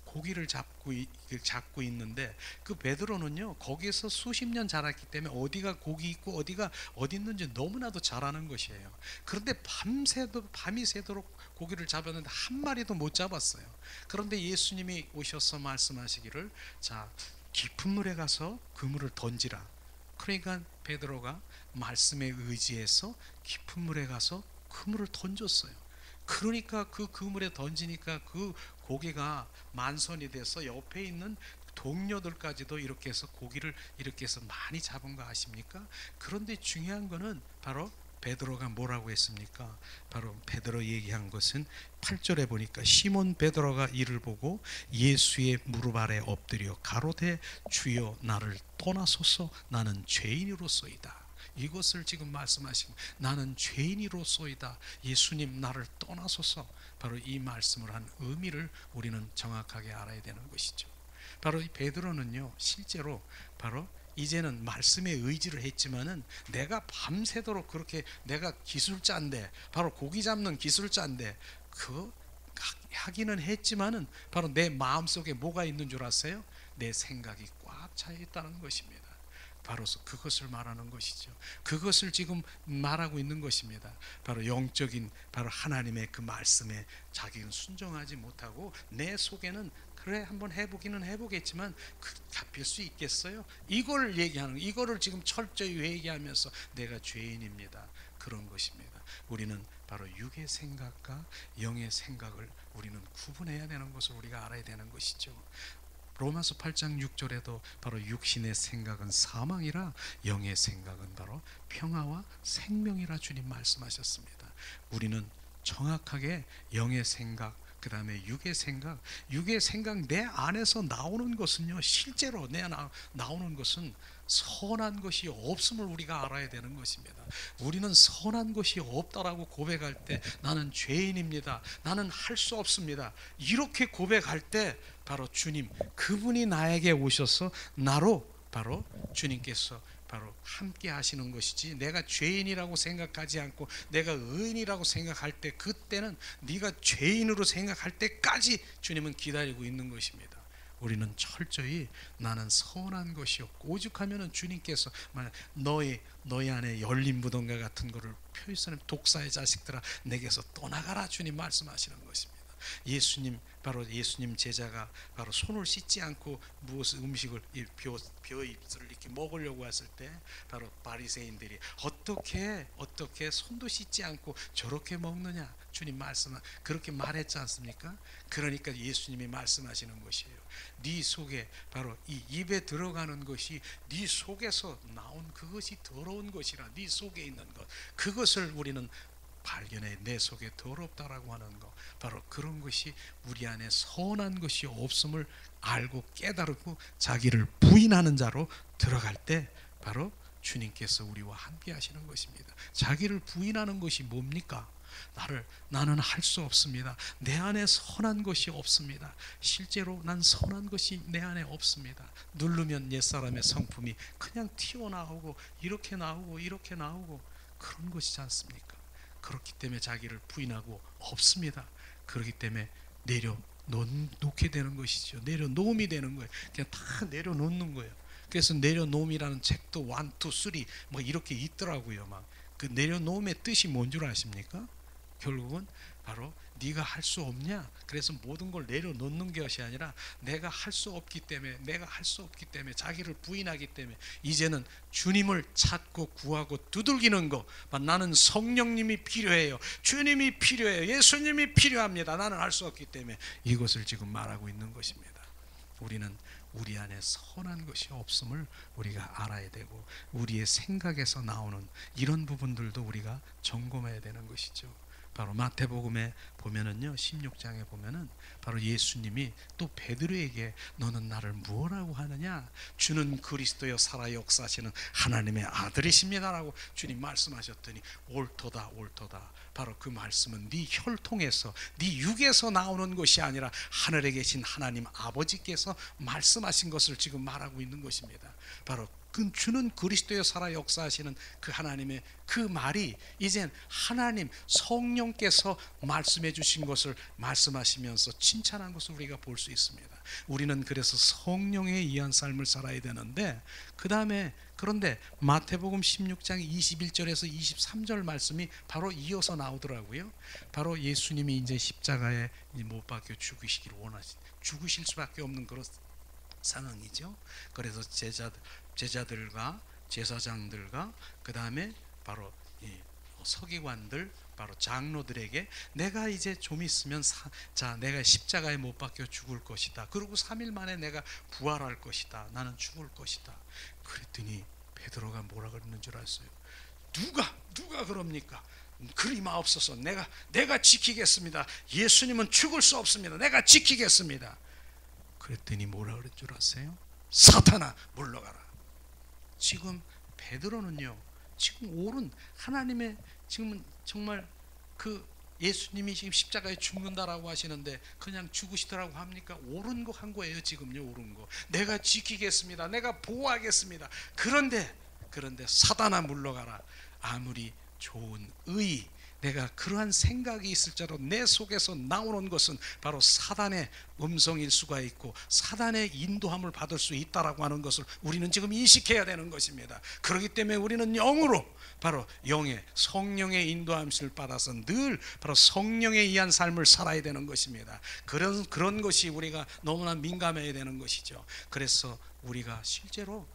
고기를 잡고 있는데 그 베드로는요 거기서 수십 년 자랐기 때문에 어디가 고기 있고 어디가 어디 있는지 너무나도 잘 아는 것이에요. 그런데 밤이 새도록 고기를 잡았는데 한 마리도 못 잡았어요. 그런데 예수님이 오셔서 말씀하시기를 자 깊은 물에 가서 그물을 던지라. 그러니까 베드로가 말씀에 의지해서 깊은 물에 가서 그물을 던졌어요. 그러니까 그 그물에 던지니까 그 고기가 만선이 돼서 옆에 있는 동료들까지도 이렇게 해서 고기를 이렇게 해서 많이 잡은 거 아십니까? 그런데 중요한 거는 바로 베드로가 뭐라고 했습니까? 바로 베드로 얘기한 것은 8절에 보니까 시몬 베드로가 이를 보고 예수의 무릎 아래 엎드려 가로되 주여 나를 떠나소서 나는 죄인으로소이다. 이것을 지금 말씀하시고 나는 죄인이로소이다. 예수님 나를 떠나소서. 바로 이 말씀을 한 의미를 우리는 정확하게 알아야 되는 것이죠. 바로 이 베드로는요 실제로 바로 이제는 말씀에 의지를 했지만은 내가 밤새도록 그렇게 내가 기술자인데 바로 고기 잡는 기술자인데 그 하기는 했지만은 바로 내 마음속에 뭐가 있는 줄 아세요? 내 생각이 꽉 차 있다는 것입니다. 바로 그것을 말하는 것이죠. 그것을 지금 말하고 있는 것입니다. 바로 영적인 바로 하나님의 그 말씀에 자기는 순종하지 못하고 내 속에는 그래 한번 해보기는 해보겠지만 잡힐 수 있겠어요? 이걸 얘기하는 이거를 지금 철저히 회개하면서 내가 죄인입니다. 그런 것입니다. 우리는 바로 육의 생각과 영의 생각을 우리는 구분해야 되는 것을 우리가 알아야 되는 것이죠. 로마서 8장 6절에도 바로 육신의 생각은 사망이라 영의 생각은 바로 평화와 생명이라 주님 말씀하셨습니다. 우리는 정확하게 영의 생각 그 다음에 육의 생각 내 안에서 나오는 것은요 실제로 내 안에 나오는 것은 선한 것이 없음을 우리가 알아야 되는 것입니다. 우리는 선한 것이 없다라고 고백할 때 나는 죄인입니다. 나는 할 수 없습니다. 이렇게 고백할 때 바로 주님 그분이 나에게 오셔서 나로 바로 주님께서 바로 함께 하시는 것이지 내가 죄인이라고 생각하지 않고 내가 의인이라고 생각할 때 그때는 네가 죄인으로 생각할 때까지 주님은 기다리고 있는 것입니다. 우리는 철저히 나는 선한 것이 없고 오죽하면은 주님께서 너희 안에 열린 무덤과 같은 거를 표현하는 독사의 자식들아 내게서 떠나가라 주님 말씀하시는 것입니다. 예수님, 바로 예수님 제자가 바로 손을 씻지 않고 무엇을 음식을 벼잎을 이렇게 먹으려고 했을 때 바로 바리새인들이 어떻게 손도 씻지 않고 저렇게 먹느냐, 주님 말씀 그렇게 말했지 않습니까? 그러니까 예수님이 말씀하시는 것이에요. 네 속에 바로 이 입에 들어가는 것이 네 속에서 나온 그것이 더러운 것이라, 네 속에 있는 것, 그것을 우리는 발견해. 내 속에 더럽다라고 하는 것, 바로 그런 것이 우리 안에 선한 것이 없음을 알고 깨달고 자기를 부인하는 자로 들어갈 때 바로 주님께서 우리와 함께 하시는 것입니다. 자기를 부인하는 것이 뭡니까? 나는 할 수 없습니다. 내 안에 선한 것이 없습니다. 실제로 난 선한 것이 내 안에 없습니다. 누르면 옛사람의 성품이 그냥 튀어나오고 이렇게 나오고 그런 것이지 않습니까? 그렇기 때문에 자기를 부인하고 없습니다. 그렇기 때문에 내려놓게 되는 것이죠. 내려놓음이 되는 거예요. 그냥 다 내려놓는 거예요. 그래서 내려놓음이라는 책도 1, 2, 3 뭐 이렇게 있더라고요. 막 그 내려놓음의 뜻이 뭔 줄 아십니까? 결국은 바로 네가 할 수 없냐, 그래서 모든 걸 내려놓는 것이 아니라 내가 할 수 없기 때문에 자기를 부인하기 때문에 이제는 주님을 찾고 구하고 두들기는 거. 나는 성령님이 필요해요, 주님이 필요해요, 예수님이 필요합니다. 나는 할 수 없기 때문에 이것을 지금 말하고 있는 것입니다. 우리는 우리 안에 선한 것이 없음을 우리가 알아야 되고, 우리의 생각에서 나오는 이런 부분들도 우리가 점검해야 되는 것이죠. 바로 마태복음에 보면은요, 16장에 보면은 바로 예수님이 또 베드로에게 너는 나를 무엇라고 하느냐, 주는 그리스도여 살아 역사하시는 하나님의 아들이십니다라고 주님 말씀하셨더니 옳도다. 바로 그 말씀은 네 혈통에서, 네 육에서 나오는 것이 아니라 하늘에 계신 하나님 아버지께서 말씀하신 것을 지금 말하고 있는 것입니다. 바로 그 주는 그리스도여 살아 역사하시는 그 하나님의 그 말이 이젠 하나님 성령께서 말씀해 주신 것을 말씀하시면서 칭찬한 것을 우리가 볼 수 있습니다. 우리는 그래서 성령에 의한 삶을 살아야 되는데, 그런데 마태복음 16장 21절에서 23절 말씀이 바로 이어서 나오더라고요. 바로 예수님이 이제 십자가에 못 박혀 죽으실 수밖에 없는 그런 상황이죠. 그래서 제자들과 제사장들과 그 다음에 바로 서기관들, 바로 장로들에게 내가 이제 좀 있으면 내가 십자가에 못 박혀 죽을 것이다. 그리고 3일 만에 내가 부활할 것이다. 나는 죽을 것이다. 그랬더니 베드로가 뭐라 그러는 줄 아세요? 누가 그럽니까? 그리 마옵소서. 내가 지키겠습니다. 예수님은 죽을 수 없습니다. 내가 지키겠습니다. 그랬더니 뭐라 그럴 줄 아세요? 사탄아 물러가라. 지금 베드로는요, 지금 옳은 하나님의, 지금은 정말 그 예수님이 지금 십자가에 죽는다라고 하시는데 그냥 죽으시더라고 합니까? 옳은 거 한 거예요. 지금요, 옳은 거. 내가 지키겠습니다. 내가 보호하겠습니다. 그런데 사탄아 물러가라. 아무리 좋은 의, 내가 그러한 생각이 있을지라도 내 속에서 나오는 것은 바로 사단의 음성일 수가 있고 사단의 인도함을 받을 수 있다라고 하는 것을 우리는 지금 인식해야 되는 것입니다. 그렇기 때문에 우리는 영으로, 바로 영의 성령의 인도함을 받아서 늘 바로 성령에 의한 삶을 살아야 되는 것입니다. 그런 것이 우리가 너무나 민감해야 되는 것이죠. 그래서 우리가 실제로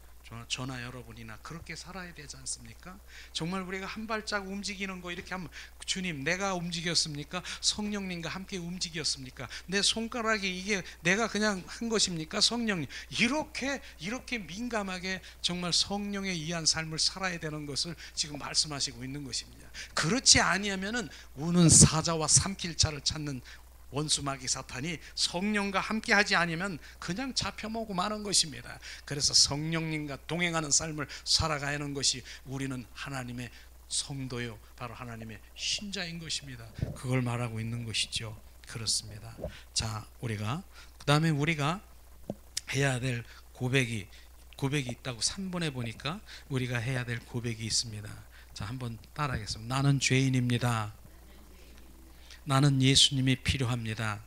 저나 여러분이나 그렇게 살아야 되지 않습니까? 정말 우리가 한 발짝 움직이는 거 이렇게 하면, 주님 내가 움직였습니까? 성령님과 함께 움직였습니까? 내 손가락이 이게 내가 그냥 한 것입니까? 성령님, 이렇게 민감하게 정말 성령에 의한 삶을 살아야 되는 것을 지금 말씀하시고 있는 것입니다. 그렇지 아니하면은 우는 사자와 삼킬차를 찾는 원수마귀 사탄이 성령과 함께 하지 않으면 그냥 잡혀먹고 마는 것입니다. 그래서 성령님과 동행하는 삶을 살아가는 것이 우리는 하나님의 성도요, 바로 하나님의 신자인 것입니다. 그걸 말하고 있는 것이죠. 그렇습니다. 자, 그 다음에 우리가 해야 될 고백이 있다고 3번에 보니까 우리가 해야 될 고백이 있습니다. 자, 한번 따라하겠습니다. 나는 죄인입니다. 나는 예수님이 필요합니다.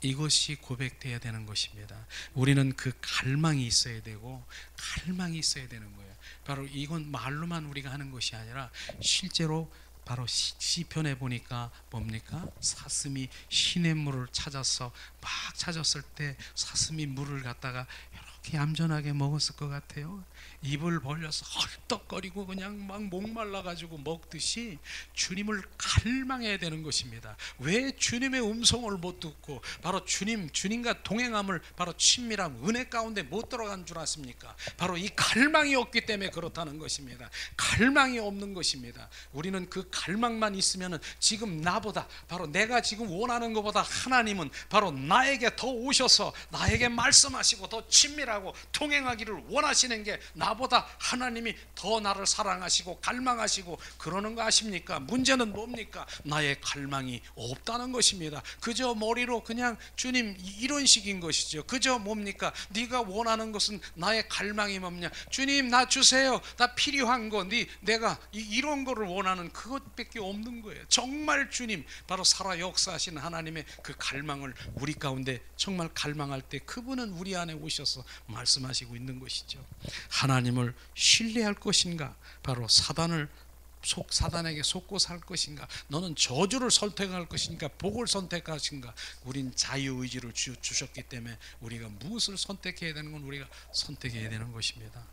이것이 고백되어야 되는 것입니다. 우리는 그 갈망이 있어야 되고 갈망이 있어야 되는 거예요. 바로 이건 말로만 우리가 하는 것이 아니라 실제로 바로 시편에 보니까 뭡니까? 사슴이 시냇물을 찾아서 막 찾았을 때 사슴이 물을 갖다가 이렇게 얌전하게 먹었을 것 같아요. 입을 벌려서 헐떡거리고 그냥 막 목말라가지고 먹듯이 주님을 갈망해야 되는 것입니다. 왜 주님의 음성을 못 듣고 바로 주님과 동행함을 바로 친밀함, 은혜 가운데 못 들어간 줄 아십니까? 바로 이 갈망이 없기 때문에 그렇다는 것입니다. 갈망이 없는 것입니다. 우리는 그 갈망만 있으면 지금 나보다 바로 내가 지금 원하는 것보다 하나님은 바로 나에게 더 오셔서 나에게 말씀하시고 더 친밀하고 동행하기를 원하시는 게 나보다 하나님이 더 나를 사랑하시고 갈망하시고 그러는 거 아십니까? 문제는 뭡니까? 나의 갈망이 없다는 것입니다. 그저 머리로 그냥 주님 이런 식인 것이죠. 그저 뭡니까? 네가 원하는 것은 나의 갈망이 뭐냐? 주님 나 주세요. 나 필요한 거 내가 이런 거를 원하는 그것밖에 없는 거예요. 정말 주님 바로 살아 역사하시는 하나님의 그 갈망을 우리 가운데 정말 갈망할 때 그분은 우리 안에 오셔서 말씀하시고 있는 것이죠. 하나님을 신뢰할 것인가? 바로 사단에게 속고 살 것인가? 너는 저주를 선택할 것인가? 복을 선택할 것인가? 우린 자유의지를 주셨기 때문에 우리가 무엇을 선택해야 되는 건 우리가 선택해야 되는 것입니다.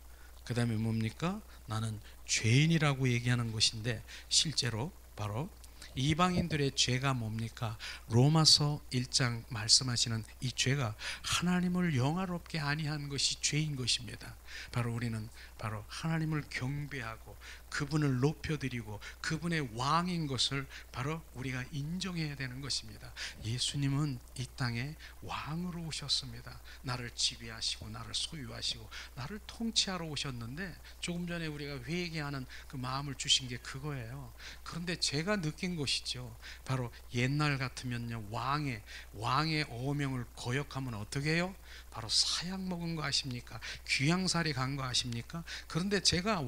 그 다음에 뭡니까? 나는 죄인이라고 얘기하는 것인데 실제로 바로 이방인들의 죄가 뭡니까? 로마서 1장 말씀하시는 이 죄가 하나님을 영화롭게 아니한 것이 죄인 것입니다. 바로 우리는 바로 하나님을 경배하고 그분을 높여드리고 그분의 왕인 것을 바로 우리가 인정해야 되는 것입니다. 예수님은 이 땅에 왕으로 오셨습니다. 나를 지배하시고 나를 소유하시고 나를 통치하러 오셨는데 조금 전에 우리가 회개하는 그 마음을 주신 게 그거예요. 그런데 제가 느낀 것이죠. 바로 옛날 같으면요, 왕의 어명을 거역하면 어떻게 해요? 바로 사약 먹은 거 아십니까? 귀양살이 간 거 아십니까? 그런데 제가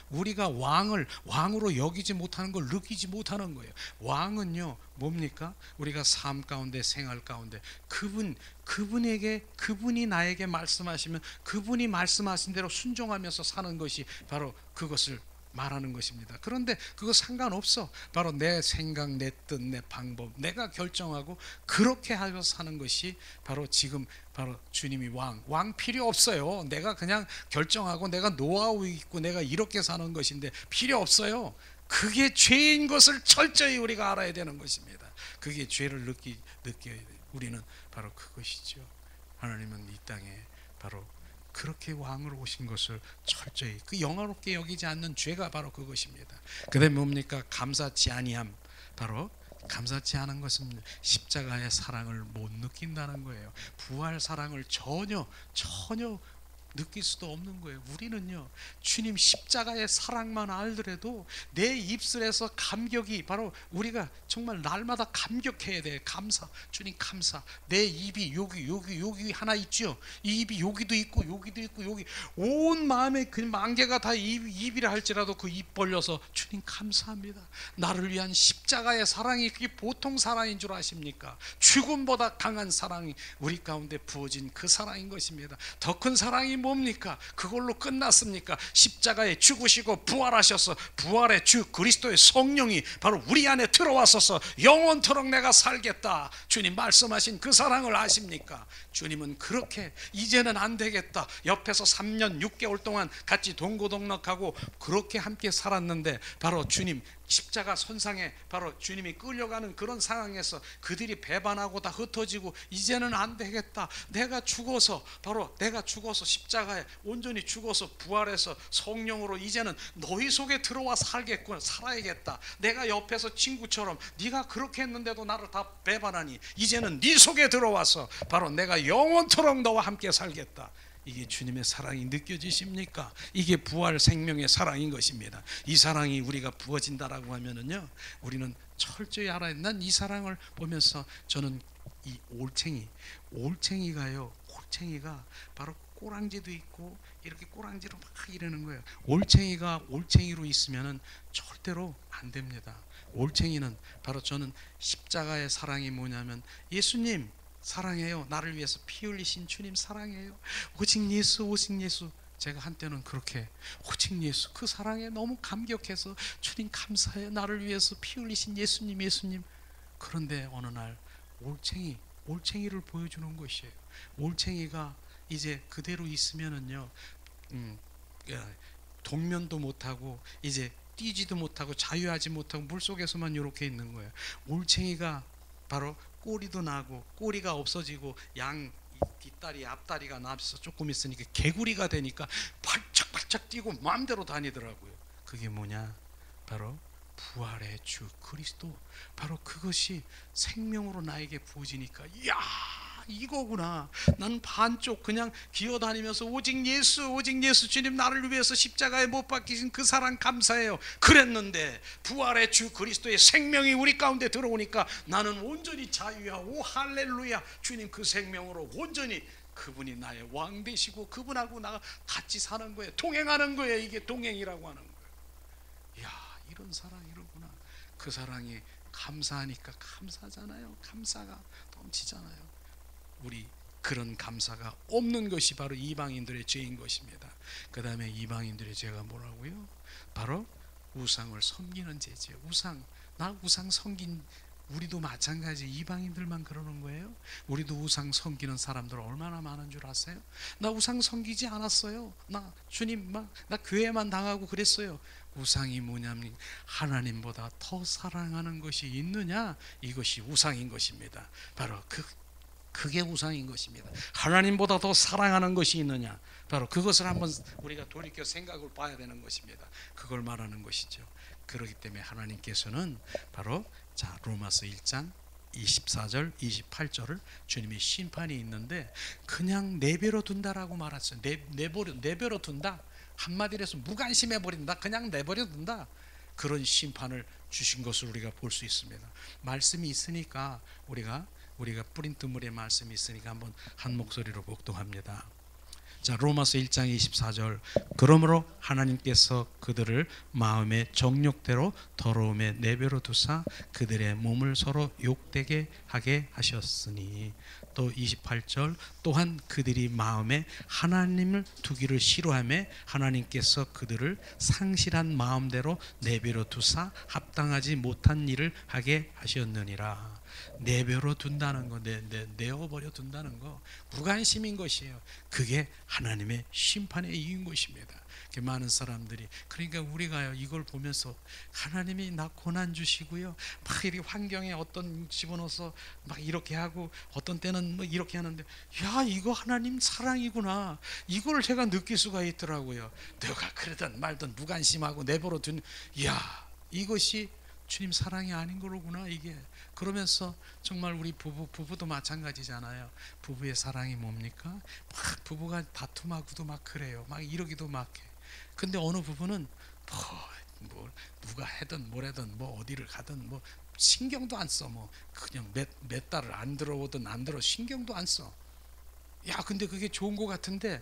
우리가 왕을 왕으로 여기지 못하는 걸 느끼지 못하는 거예요. 왕은요 뭡니까? 우리가 삶 가운데 생활 가운데 그분이 나에게 말씀하시면 그분이 말씀하신 대로 순종하면서 사는 것이 바로 그것을 말하는 것입니다. 그런데 그거 상관없어. 바로 내 생각, 내 뜻, 내 방법 내가 결정하고 그렇게 하여 사는 것이 바로 지금 바로 주님이 왕 필요 없어요. 내가 그냥 결정하고 내가 노하우 있고 내가 이렇게 사는 것인데 필요 없어요. 그게 죄인 것을 철저히 우리가 알아야 되는 것입니다. 그게 죄를 느껴야 돼. 우리는 바로 그것이죠. 하나님은 이 땅에 바로 그렇게 왕으로 오신 것을 철저히 그 영화롭게 여기지 않는 죄가 바로 그것입니다. 그다음에 뭡니까? 감사치 아니함. 바로 감사치 않은 것은 십자가의 사랑을 못 느낀다는 거예요. 부활 사랑을 전혀 느낄 수도 없는 거예요. 우리는요 주님 십자가의 사랑만 알더라도 내 입술에서 감격이 바로 우리가 정말 날마다 감격해야 돼. 감사, 주님 감사. 내 입이 여기 하나 있죠. 이 입이 여기도 있고 여기 온 마음에 그 만개가 다 입이라 할지라도 그 입 벌려서 주님 감사합니다. 나를 위한 십자가의 사랑이 그게 보통 사랑인 줄 아십니까? 죽음보다 강한 사랑이 우리 가운데 부어진 그 사랑인 것입니다. 더 큰 사랑이 뭡니까? 그걸로 끝났습니까? 십자가에 죽으시고 부활하셔서 부활의 주 그리스도의 성령이 바로 우리 안에 들어와서서 영원토록 내가 살겠다 주님 말씀하신 그 사랑을 아십니까? 주님은 그렇게 이제는 안 되겠다. 옆에서 3년 6개월 동안 같이 동고동락하고 그렇게 함께 살았는데 바로 주님 십자가 선상에 바로 주님이 끌려가는 그런 상황에서 그들이 배반하고 다 흩어지고 이제는 안 되겠다. 내가 죽어서 십자가에 온전히 죽어서 부활해서 성령으로 이제는 너희 속에 들어와 살아야겠다. 내가 옆에서 친구처럼 네가 그렇게 했는데도 나를 다 배반하니 이제는 네 속에 들어와서 바로 내가 영원토록 너와 함께 살겠다. 이게 주님의 사랑이 느껴지십니까? 이게 부활 생명의 사랑인 것입니다. 이 사랑이 우리가 부어진다라고 하면은요, 우리는 철저히 알아야 돼. 난 이 사랑을 보면서 저는 이 올챙이가 바로 꼬랑지도 있고 이렇게 꼬랑지로 막 이러는 거예요. 올챙이가 올챙이로 있으면은 절대로 안 됩니다. 올챙이는 바로 저는 십자가의 사랑이 뭐냐면 예수님 사랑해요. 나를 위해서 피 흘리신 주님 사랑해요. 오직 예수 제가 한때는 그렇게 오직 예수 그 사랑에 너무 감격해서 주님 감사해요. 나를 위해서 피 흘리신 예수님 예수님. 그런데 어느 날 올챙이를 보여주는 것이에요. 올챙이가 이제 그대로 있으면은요 동면도 못하고 이제 뛰지도 못하고 자유하지 못하고 물속에서만 이렇게 있는 거예요. 올챙이가 바로 꼬리도 나고 꼬리가 없어지고 양 뒷다리 앞다리가 나서 조금 있으니까 개구리가 되니까 발짝발짝 뛰고 마음대로 다니더라고요. 그게 뭐냐? 바로 부활의 주 그리스도, 바로 그것이 생명으로 나에게 부어지니까 이야 이거구나. 나는 반쪽 그냥 기어다니면서 오직 예수 주님 나를 위해서 십자가에 못 박히신 그 사랑 감사해요 그랬는데 되었는데 부활의 주 그리스도의 생명이 우리 가운데 들어오니까 나는 온전히 자유야. 오 할렐루야. 주님 그 생명으로 온전히 그분이 나의 왕 되시고 그분하고 나가 같이 사는 거예요. 동행하는 거예요. 이게 동행이라고 하는 거예요. 이야 이런 사랑 이러구나. 그 사랑이 감사하니까 감사잖아요. 감사가 넘치잖아요. 우리 그런 감사가 없는 것이 바로 이방인들의 죄인 것입니다. 그 다음에 이방인들의 죄가 뭐라고요? 바로 우상을 섬기는 죄죠. 나 우상 섬긴 우리도 마찬가지. 이방인들만 그러는 거예요? 우리도 우상 섬기는 사람들 얼마나 많은 줄 아세요? 나 우상 섬기지 않았어요. 나 주님 나 교회만 당하고 그랬어요. 우상이 뭐냐면 하나님보다 더 사랑하는 것이 있느냐? 이것이 우상인 것입니다. 바로 그게 우상인 것입니다. 하나님보다 더 사랑하는 것이 있느냐? 바로 그것을 한번 우리가 돌이켜 생각을 봐야 되는 것입니다. 그걸 말하는 것이죠. 그렇기 때문에 하나님께서는 바로 자 로마서 1장 24절 28절을 주님의 심판이 있는데 그냥 내버려 둔다라고 말했어요. 내버려 둔다. 한마디로 해서 무관심해 버린다. 그냥 내버려 둔다. 그런 심판을 주신 것을 우리가 볼 수 있습니다. 말씀이 있으니까 우리가 뿌린뜨물의 말씀이 있으니까 한번 한 목소리로 복독합니다. 자 로마서 1장 24절 그러므로 하나님께서 그들을 마음의 정욕대로 더러움에 내버려 두사 그들의 몸을 서로 욕되게 하게 하셨으니 또 28절 또한 그들이 마음에 하나님을 두기를 싫어하며 하나님께서 그들을 상실한 마음대로 내버려 두사 합당하지 못한 일을 하게 하셨느니라. 내버려 둔다는 거, 내어버려 둔다는 거 무관심인 것이에요. 그게 하나님의 심판의 이유인 것입니다. 많은 사람들이 그러니까 우리가요 이걸 보면서 하나님이 나 고난 주시고요 막 이렇게 환경에 어떤 집어넣어서 막 이렇게 하고 어떤 때는 뭐 이렇게 하는데 야 이거 하나님 사랑이구나 이걸 제가 느낄 수가 있더라고요. 내가 그러든 말든 무관심하고 내버려 둔 야 이것이 주님 사랑이 아닌 거로구나 이게. 그러면서 정말 우리 부부도 마찬가지잖아요. 부부의 사랑이 뭡니까? 막 부부가 다툼하고도 막 그래요. 막 이러기도 막 해. 근데 어느 부부는 뭐 누가 해든 뭐래든 뭐 어디를 가든 뭐 신경도 안 써. 뭐 그냥 몇 달을 안 들어오든 안 들어 신경도 안 써. 야 근데 그게 좋은 거 같은데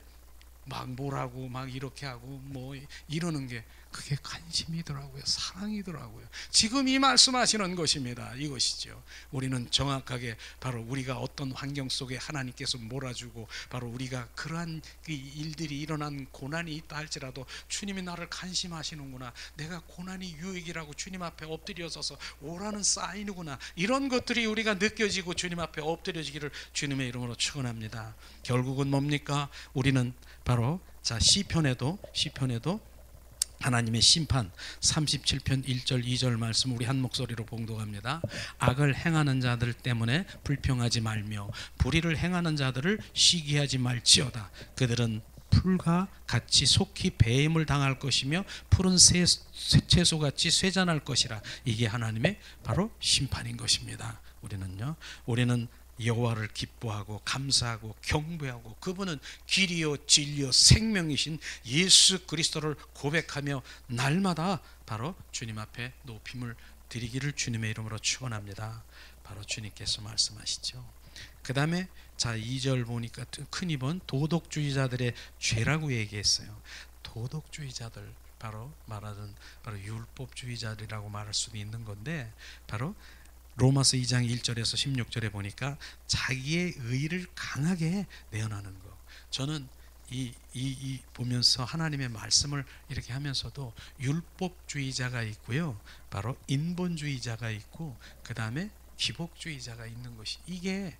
막 뭐라고 막 이렇게 하고 뭐 이러는 게 그게 관심이더라고요. 사랑이더라고요. 지금 이 말씀하시는 것입니다. 이것이죠. 우리는 정확하게 바로 우리가 어떤 환경 속에 하나님께서 몰아주고 바로 우리가 그러한 일들이 일어난 고난이 있다 할지라도 주님이 나를 간심하시는구나. 내가 고난이 유익이라고 주님 앞에 엎드려서서 오라는 사인이구나. 이런 것들이 우리가 느껴지고 주님 앞에 엎드려지기를 주님의 이름으로 축원합니다. 결국은 뭡니까? 우리는 바로 자 시편에도 하나님의 심판 37편 1절 2절 말씀 우리 한 목소리로 봉독합니다. 악을 행하는 자들 때문에 불평하지 말며 불의를 행하는 자들을 시기하지 말지어다. 그들은 풀과 같이 속히 배임을 당할 것이며 푸른 채소같이 쇠잔할 것이라. 이게 하나님의 바로 심판인 것입니다. 우리는 여호와를 기뻐하고 감사하고 경배하고 그분은 길이요 진리요 생명이신 예수 그리스도를 고백하며 날마다 바로 주님 앞에 높임을 드리기를 주님의 이름으로 축원합니다. 바로 주님께서 말씀하시죠. 그 다음에 자 2절 보니까 큰 입은 도덕주의자들의 죄라고 얘기했어요. 도덕주의자들 바로 말하던 바로 율법주의자들이라고 말할 수도 있는 건데 바로 로마서 2장 1절에서 16절에 보니까 자기의 의를 강하게 내어나는 거. 저는 이 보면서 하나님의 말씀을 이렇게 하면서도 율법주의자가 있고요, 바로 인본주의자가 있고, 그 다음에 기복주의자가 있는 것이, 이게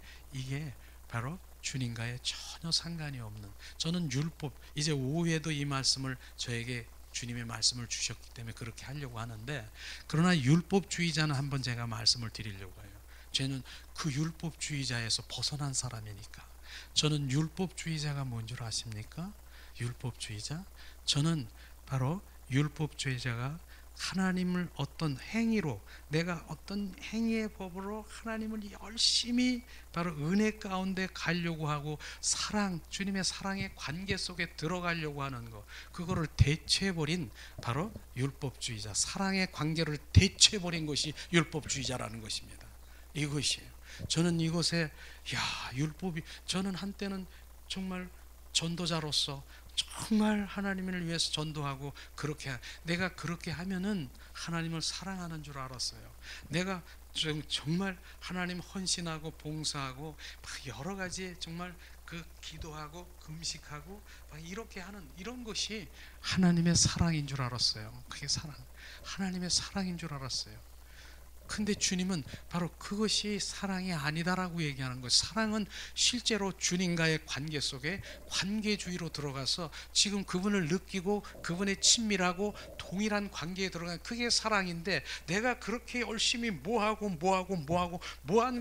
바로 주님과의 전혀 상관이 없는, 저는 율법, 이제 오후에도 이 말씀을 저에게 주님의 말씀을 주셨기 때문에 그렇게 하려고 하는데, 그러나 율법주의자는 한번 제가 말씀을 드리려고 해요. 저는 그 율법주의자에서 벗어난 사람이니까. 저는 율법주의자가 뭔 줄 아십니까? 율법주의자? 저는 바로 율법주의자가 하나님을 어떤 행위로, 내가 어떤 행위의 법으로 하나님을 열심히 바로 은혜 가운데 가려고 하고, 사랑, 주님의 사랑의 관계 속에 들어가려고 하는 것, 그거를 대체해버린 바로 율법주의자, 사랑의 관계를 대체해버린 것이 율법주의자라는 것입니다. 이것이에요. 저는 이것에 율법이, 저는 한때는 정말 전도자로서 정말 하나님을 위해서 전도하고, 내가 그렇게 하면은 하나님을 사랑하는 줄 알았어요. 내가 정말 하나님 헌신하고 봉사하고 여러 가지 정말 그 기도하고 금식하고 이렇게 하는 이런 것이 하나님의 사랑인 줄 알았어요. 그게 하나님의 사랑인 줄 알았어요. 근데 주님은 바로 그것이 사랑이 아니다라고 얘기하는 거예요. 사랑은 실제로 주님과의 관계 속에 관계주의로 들어가서 지금 그분을 느끼고 그분의 친밀하고 동일한 관계에 들어가는, 그게 사랑인데, 내가 그렇게 열심히 뭐한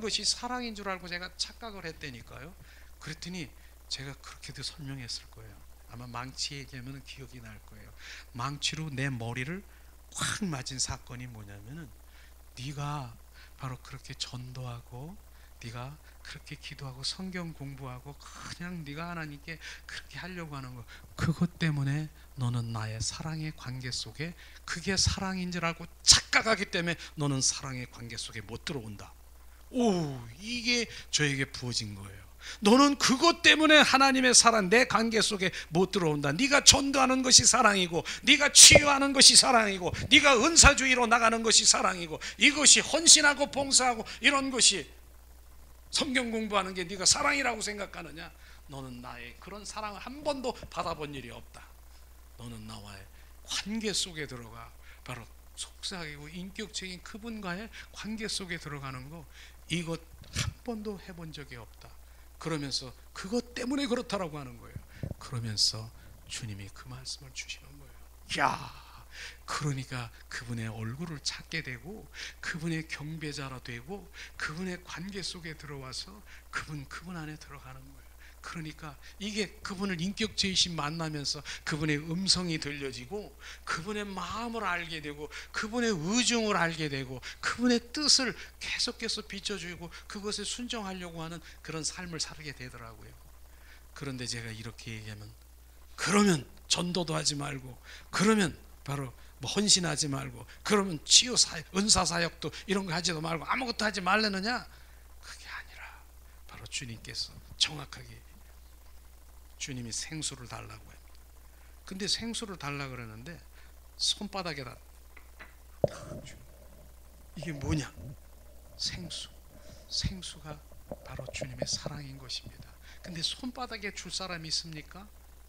것이 사랑인 줄 알고 제가 착각을 했다니까요. 그랬더니 제가 그렇게도 설명했을 거예요. 아마 망치 얘기하면 기억이 날 거예요. 망치로 내 머리를 확 맞은 사건이 뭐냐면은, 네가 바로 그렇게 전도하고, 네가 그렇게 기도하고 성경 공부하고 그냥 네가 하나님께 그렇게 하려고 하는 거, 그것 때문에 너는 나의 사랑의 관계 속에, 그게 사랑인 줄 알고 착각하기 때문에 너는 사랑의 관계 속에 못 들어온다. 이게 저에게 부어진 거예요. 너는 그것 때문에 하나님의 사랑, 내 관계 속에 못 들어온다. 네가 전도하는 것이 사랑이고, 네가 치유하는 것이 사랑이고, 네가 은사주의로 나가는 것이 사랑이고, 이것이 헌신하고 봉사하고 이런 것이, 성경 공부하는 게 네가 사랑이라고 생각하느냐? 너는 나의 그런 사랑을 한 번도 받아본 일이 없다. 너는 나와의 관계 속에 들어가, 바로 속삭이고 인격적인 그분과의 관계 속에 들어가는 거, 이것 한 번도 해본 적이 없다. 그러면서 그것 때문에 그렇다라고 하는 거예요. 그러면서 주님이 그 말씀을 주시는 거예요. 그러니까 그분의 얼굴을 찾게 되고, 그분의 경배자라 되고, 그분의 관계 속에 들어와서 그분 안에 들어가는 거예요. 그러니까 이게 그분을 인격체이신 만나면서 그분의 음성이 들려지고, 그분의 마음을 알게 되고, 그분의 의중을 알게 되고, 그분의 뜻을 계속해서 비춰주고 그것에 순종하려고 하는 그런 삶을 살게 되더라고요. 그런데 제가 이렇게 얘기하면, 그러면 전도도 하지 말고, 그러면 바로 헌신하지 말고, 그러면 치유사역, 은사사역도 이런 거 하지도 말고 아무것도 하지 말라느냐? 그게 아니라 바로 주님께서 정확하게, 주님이 생수를 달라고 합니다. 근데 생수를 달라고 그러는데 손바닥에다, 이게 뭐냐? 생수가 바로 주님의 사랑인 것입니다. 근데 손바닥에 줄 사람이 있습니까?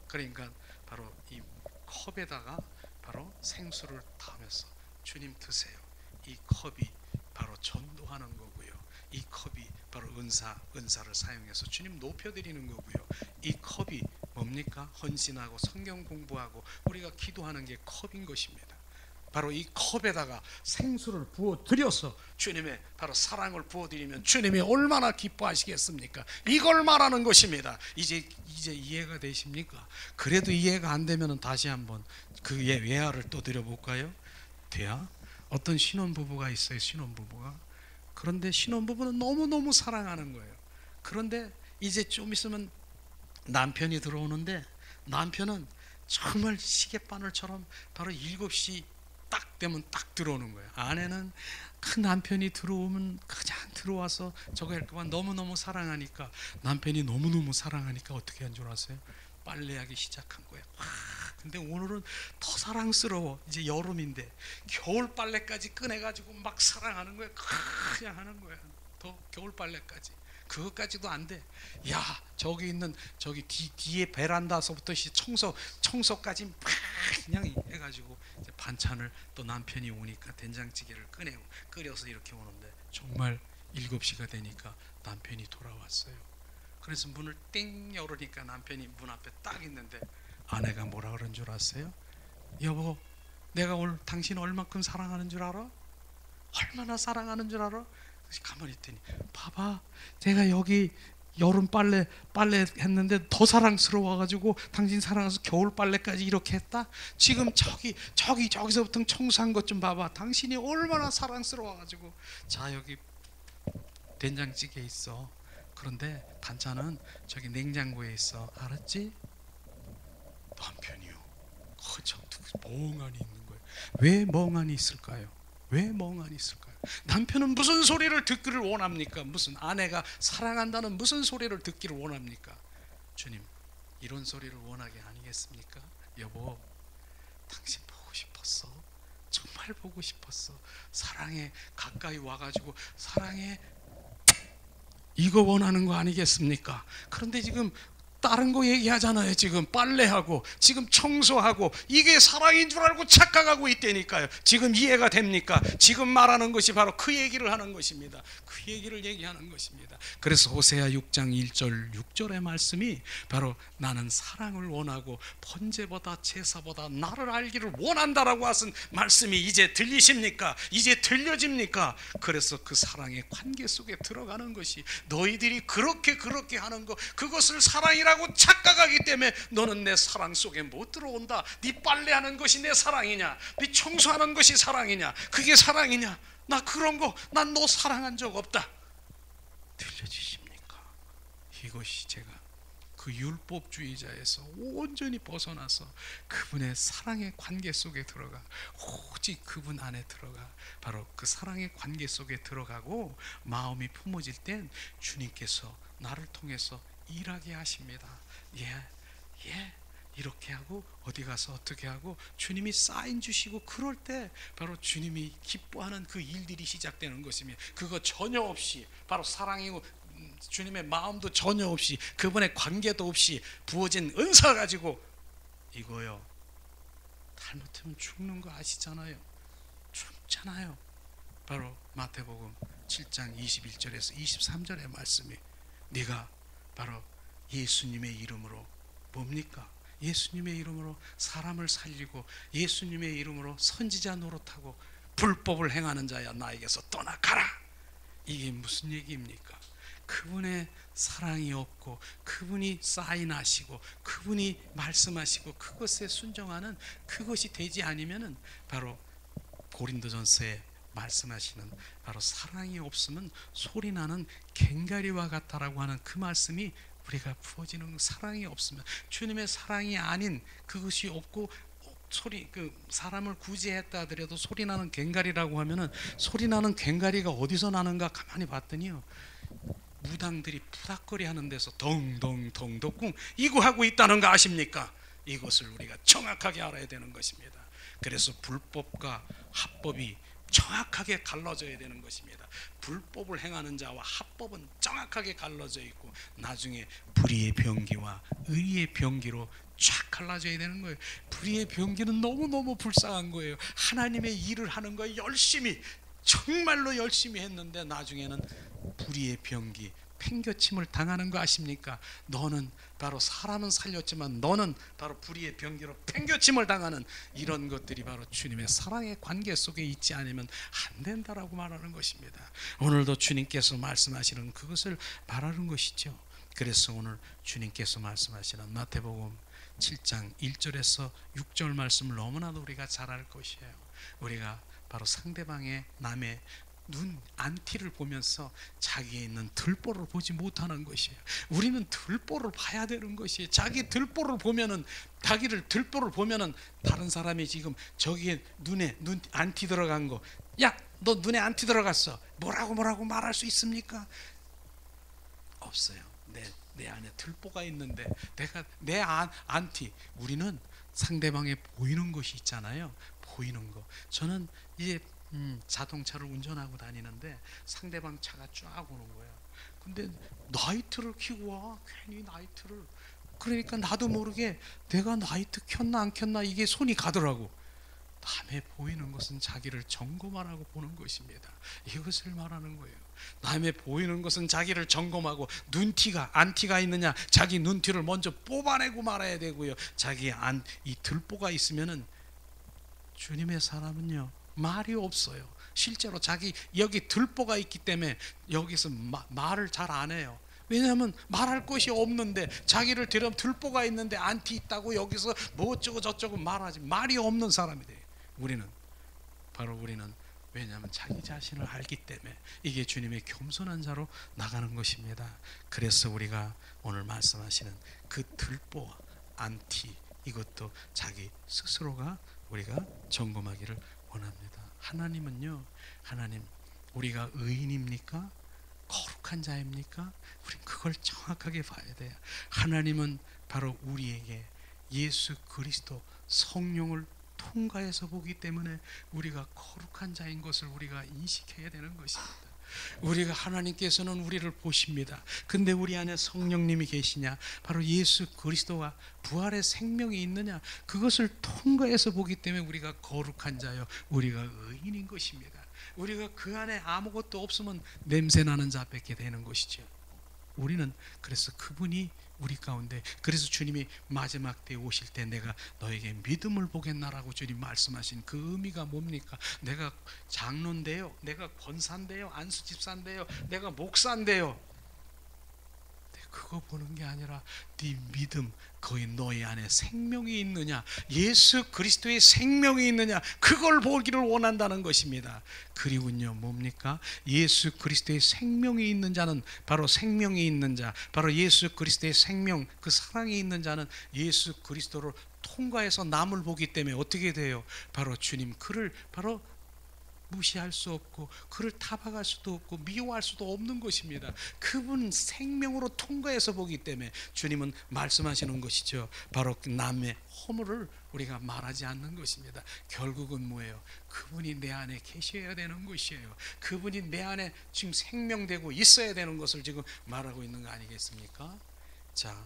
그러니까 바로 이 컵에다가 바로 생수를 담아서 주님 드세요. 이 컵이 바로 전도하는 거고요. 이 컵이 바로 은사를 사용해서 주님 높여드리는 거고요. 이 컵이 뭡니까? 헌신하고 성경 공부하고 우리가 기도하는 게 컵인 것입니다. 바로 이 컵에다가 생수를 부어드려서 주님의 바로 사랑을 부어드리면 주님이 얼마나 기뻐하시겠습니까? 이걸 말하는 것입니다. 이제 이해가 되십니까? 그래도 이해가 안 되면 다시 한번 그 외화를 또 드려볼까요? 돼야? 어떤 신혼부부가 있어요. 신혼부부가. 그런데 신혼부부는 너무너무 사랑하는 거예요. 그런데 이제 좀 있으면 남편이 들어오는데, 남편은 정말 시계바늘처럼 바로 7시 딱 되면 딱 들어오는 거예요. 아내는 그 남편이 들어오면 그냥 들어와서 저거 할 거만 너무너무 사랑하니까, 남편이 너무너무 사랑하니까 어떻게 한 줄 아세요? 빨래하기 시작한 거예요. 근데 오늘은 더 사랑스러워. 이제 여름인데 겨울 빨래까지 꺼내가지고 막 사랑하는 거예요. 그냥 하는 거예요. 더 겨울 빨래까지. 그것까지도 안 돼. 야, 저기 있는 저기 뒤에 베란다서부터 청소까지 막 그냥 해가지고 이제 반찬을 또 남편이 오니까 된장찌개를 끓여서 이렇게 오는데 정말 7시가 되니까 남편이 돌아왔어요. 그래서 문을 띵 열으니까 남편이 문 앞에 딱 있는데 아내가 뭐라 그런 줄 아세요? 여보, 내가 오늘 당신 얼만큼 사랑하는 줄 알아? 얼마나 사랑하는 줄 알아? 가만히 있더니 봐봐, 제가 여기 여름 빨래 했는데 더 사랑스러워가지고 당신 사랑해서 겨울 빨래까지 이렇게 했다. 지금 저기서부터 청소한 것 좀 봐봐. 당신이 얼마나 사랑스러워가지고. 자, 여기 된장찌개 있어. 그런데 반찬은 저기 냉장고에 있어. 알았지? 남편이요. 멍하니 있는 거예요. 왜 멍하니 있을까요? 왜 멍하니 있을까요? 남편은 무슨 소리를 듣기를 원합니까? 무슨 아내가 사랑한다는 무슨 소리를 듣기를 원합니까? 주님, 이런 소리를 원하게 아니겠습니까? 여보, 당신 보고 싶었어. 정말 보고 싶었어. 사랑해. 가까이 와가지고 사랑해. 이거 원하는 거 아니겠습니까? 그런데 지금 다른 거 얘기하잖아요. 지금 빨래하고 지금 청소하고 이게 사랑인 줄 알고 착각하고 있다니까요. 지금 이해가 됩니까? 지금 말하는 것이 바로 그 얘기를 하는 것입니다. 그 얘기를 얘기하는 것입니다. 그래서 호세아 6장 1절 6절의 말씀이 바로 나는 사랑을 원하고 번제보다 제사보다 나를 알기를 원한다라고 하신 말씀이 이제 들리십니까? 이제 들려집니까? 그래서 그 사랑의 관계 속에 들어가는 것이, 너희들이 그렇게 하는 거, 그것을 사랑이라고 착각하기 때문에 너는 내 사랑 속에 못 들어온다. 네 빨래하는 것이 내 사랑이냐? 네 청소하는 것이 사랑이냐? 그게 사랑이냐? 나 그런 거, 난 너 사랑한 적 없다. 들려지십니까? 이것이 제가 그 율법주의자에서 온전히 벗어나서 그분의 사랑의 관계 속에 들어가, 오직 그분 안에 들어가, 바로 그 사랑의 관계 속에 들어가고 마음이 품어질 땐 주님께서 나를 통해서 일하게 하십니다. 이렇게 하고 어디 가서 어떻게 하고 주님이 사인 주시고, 그럴 때 바로 주님이 기뻐하는 그 일들이 시작되는 것이며, 그거 전혀 없이 바로 사랑이고 주님의 마음도 전혀 없이 그분의 관계도 없이 부어진 은사 가지고 이거요, 잘못하면 죽는 거 아시잖아요. 죽잖아요. 바로 마태복음 7장 21절에서 23절의 말씀이, 네가 바로 예수님의 이름으로 뭡니까? 예수님의 이름으로 사람을 살리고 예수님의 이름으로 선지자 노릇하고 불법을 행하는 자야 나에게서 떠나가라. 이게 무슨 얘기입니까? 그분의 사랑이 없고 그분이 사인하시고 그분이 말씀하시고 그것에 순종하는 그것이 되지 않으면은 바로 고린도전서에 말씀하시는 바로 사랑이 없으면 소리나는 갱가리와 같다라고 하는 그 말씀이 우리가 부어지는, 사랑이 없으면, 주님의 사랑이 아닌 그것이 없고 사람을 구제했다 하더라도 소리나는 갱가리라고 하면은, 소리나는 갱가리가 어디서 나는가 가만히 봤더니요, 무당들이 푸닥거리 하는 데서 덩덩덩덩 이거 하고 있다는 거 아십니까? 이것을 우리가 정확하게 알아야 되는 것입니다. 그래서 불법과 합법이 정확하게 갈라져야 되는 것입니다. 불법을 행하는 자와 합법은 정확하게 갈라져 있고, 나중에 불의의 병기와 의의 병기로 쫙 갈라져야 되는 거예요. 불의의 병기는 너무너무 불쌍한 거예요. 하나님의 일을 하는 거 열심히, 정말로 열심히 했는데 나중에는 불의의 병기, 팽겨침을 당하는 거 아십니까? 너는 바로 사람은 살렸지만 너는 바로 불의의 병기로 팽겨침을 당하는, 이런 것들이 바로 주님의 사랑의 관계 속에 있지 않으면 안 된다라고 말하는 것입니다. 오늘도 주님께서 말씀하시는 그것을 말하는 것이죠. 그래서 오늘 주님께서 말씀하시는 마태복음 7장 1절에서 6절 말씀을 너무나도 우리가 잘 알 것이에요. 우리가 바로 상대방의 남의 눈 안티를 보면서 자기에 있는 들보를 보지 못하는 것이에요. 우리는 들보를 봐야 되는 것이에요. 자기 들보를 보면은, 자기를 들보를 보면은 다른 사람이 지금 저기에 눈 안티 들어간 거, 야, 너 눈에 안티 들어갔어, 뭐라고 말할 수 있습니까? 없어요. 내 안에 들보가 있는데 내가 내 안티, 우리는 상대방에 보이는 것이 있잖아요. 보이는 거. 저는 이제 자동차를 운전하고 다니는데 상대방 차가 쫙 오는 거예요. 근데 나이트를 켜고 와. 괜히 나이트를. 그러니까 나도 모르게 내가 나이트 켰나 안 켰나 이게 손이 가더라고. 남의 보이는 것은 자기를 점검하라고 보는 것입니다. 이것을 말하는 거예요. 남의 보이는 것은 자기를 점검하고 눈티가 안티가 있느냐 자기 눈티를 먼저 뽑아내고 말아야 되고요. 자기 안 이 들보가 있으면은 주님의 사람은요 말이 없어요. 실제로 자기 여기 들보가 있기 때문에 여기서 말을 잘 안 해요. 왜냐하면 말할 것이 없는데 자기를 들으면 들보가 있는데 안티 있다고 여기서 뭐 어쩌고 저쩌고 말하지. 말이 없는 사람이 돼요. 우리는 왜냐하면 자기 자신을 알기 때문에 이게 주님의 겸손한 자로 나가는 것입니다. 그래서 우리가 오늘 말씀하시는 그 들보와 안티 이것도 자기 스스로가 우리가 점검하기를 원합니다. 하나님은요, 하나님 우리가 의인입니까? 거룩한 자입니까? 우린 그걸 정확하게 봐야 돼요. 하나님은 바로 우리에게 예수 그리스도 성령을 통과해서 보기 때문에 우리가 거룩한 자인 것을 우리가 인식해야 되는 것입니다. 우리가 하나님께서는 우리를 보십니다. 근데 우리 안에 성령님이 계시냐? 바로 예수 그리스도와 부활의 생명이 있느냐? 그것을 통과해서 보기 때문에 우리가 거룩한 자요, 우리가 의인인 것입니다. 우리가 그 안에 아무것도 없으면 냄새나는 자 뺏게 되는 것이죠. 우리는 그래서 그분이 우리 가운데, 그래서 주님이 마지막 때에 오실 때 내가 너에게 믿음을 보겠나라고 주님 말씀하신 그 의미가 뭡니까? 내가 장로인데요, 내가 권사인데요, 안수집사인데요, 내가 목사인데요, 그거 보는 게 아니라 네 믿음, 거의 너희 안에 생명이 있느냐, 예수 그리스도의 생명이 있느냐, 그걸 보기를 원한다는 것입니다. 그리고요 뭡니까? 예수 그리스도의 생명이 있는 자는 바로 생명이 있는 자, 바로 예수 그리스도의 생명, 그 사랑이 있는 자는 예수 그리스도를 통과해서 남을 보기 때문에 어떻게 돼요? 바로 주님 그를 바로 무시할 수 없고 그를 타박할 수도 없고 미워할 수도 없는 것입니다. 그분 생명으로 통과해서 보기 때문에 주님은 말씀하시는 것이죠. 바로 남의 허물을 우리가 말하지 않는 것입니다. 결국은 뭐예요? 그분이 내 안에 계셔야 되는 것이에요. 그분이 내 안에 지금 생명되고 있어야 되는 것을 지금 말하고 있는 거 아니겠습니까? 자,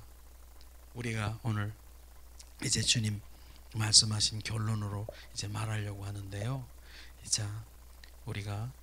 우리가 오늘 이제 주님 말씀하신 결론으로 이제 말하려고 하는데요. 자, 우리가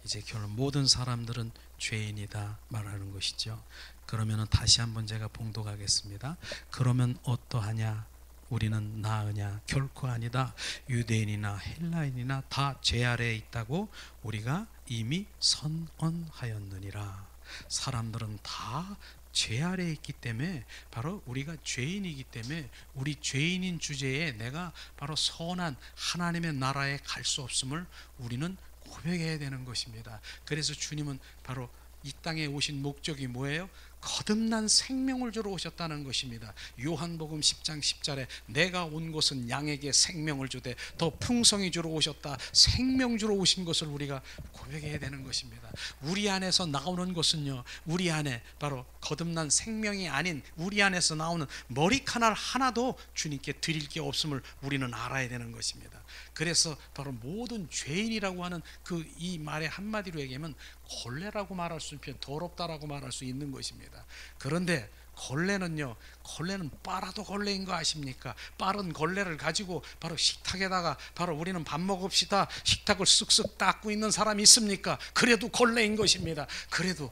이제 결론, 모든 사람들은 죄인이다 말하는 것이죠. 그러면 다시 한번 제가 봉독하겠습니다. 그러면 어떠하냐? 우리는 나으냐? 결코 아니다. 유대인이나 헬라인이나 다 죄 아래에 있다고 우리가 이미 선언하였느니라. 사람들은 다 죄 아래에 있기 때문에, 바로 우리가 죄인이기 때문에 우리 죄인인 주제에 내가 바로 선한 하나님의 나라에 갈 수 없음을 우리는 고백해야 되는 것입니다. 그래서 주님은 바로 이 땅에 오신 목적이 뭐예요? 거듭난 생명을 주러 오셨다는 것입니다. 요한복음 10장 10절에 내가 온 것은 양에게 생명을 주되 더 풍성히 주러 오셨다. 생명 주러 오신 것을 우리가 고백해야 되는 것입니다. 우리 안에서 나오는 것은요, 우리 안에 바로 거듭난 생명이 아닌 우리 안에서 나오는 머리카락 하나도 주님께 드릴 게 없음을 우리는 알아야 되는 것입니다. 그래서 바로 모든 죄인이라고 하는 그 이 말의 한마디로 얘기하면 걸레라고 말할 수 있고 더럽다라고 말할 수 있는 것입니다. 그런데 걸레는요, 걸레는 빨아도 걸레인 거 아십니까? 빠른 걸레를 가지고 바로 식탁에다가 바로 우리는 밥 먹읍시다, 식탁을 쓱쓱 닦고 있는 사람이 있습니까? 그래도 걸레인 것입니다. 그래도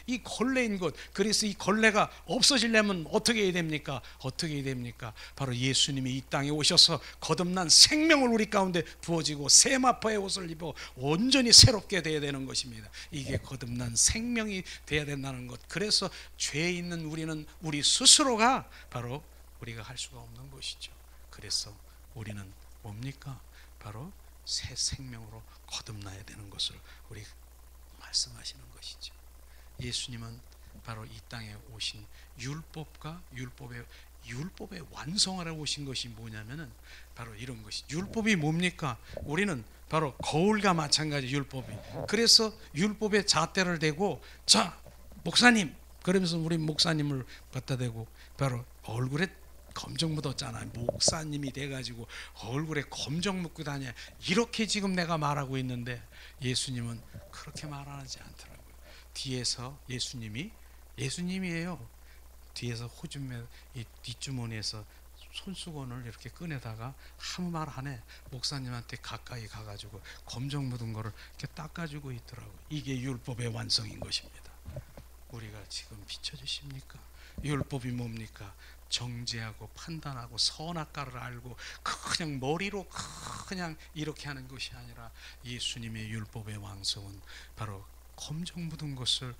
이 걸레인 것, 그래서 이 걸레가 없어지려면 어떻게 해야 됩니까? 어떻게 해야 됩니까? 바로 예수님이 이 땅에 오셔서 거듭난 생명을 우리 가운데 부어지고 세마포의 옷을 입어 온전히 새롭게 되어야 되는 것입니다. 이게 거듭난 생명이 되어야 된다는 것. 그래서 죄 있는 우리는 우리 스스로가 바로 우리가 할 수가 없는 것이죠. 그래서 우리는 뭡니까? 바로 새 생명으로 거듭나야 되는 것을 우리 말씀하시는 것이죠. 예수님은 바로 이 땅에 오신 율법과 율법의 완성하러 오신 것이 뭐냐면은 바로 이런 것이, 율법이 뭡니까? 우리는 바로 거울과 마찬가지 율법이. 그래서 율법의 잣대를 대고, 자 목사님, 그러면서 우리 목사님을 갖다 대고 바로 얼굴에 검정 묻었잖아요. 목사님이 돼가지고 얼굴에 검정 묻고 다녀. 이렇게 지금 내가 말하고 있는데 예수님은 그렇게 말하지 않더라고요. 뒤에서 예수님이에요. 뒤에서 호주머니 이 뒷주머니에서 손수건을 이렇게 꺼내다가 아무 말 안 해. 목사님한테 가까이 가가지고 검정 묻은 거를 이렇게 닦아주고 있더라고. 이게 율법의 완성인 것입니다. 우리가 지금 비춰주십니까? 율법이 뭡니까? 정죄하고 판단하고 선악과를 알고 그냥 머리로 그냥 이렇게 하는 것이 아니라 예수님의 율법의 완성은 바로 검정 묻은 것을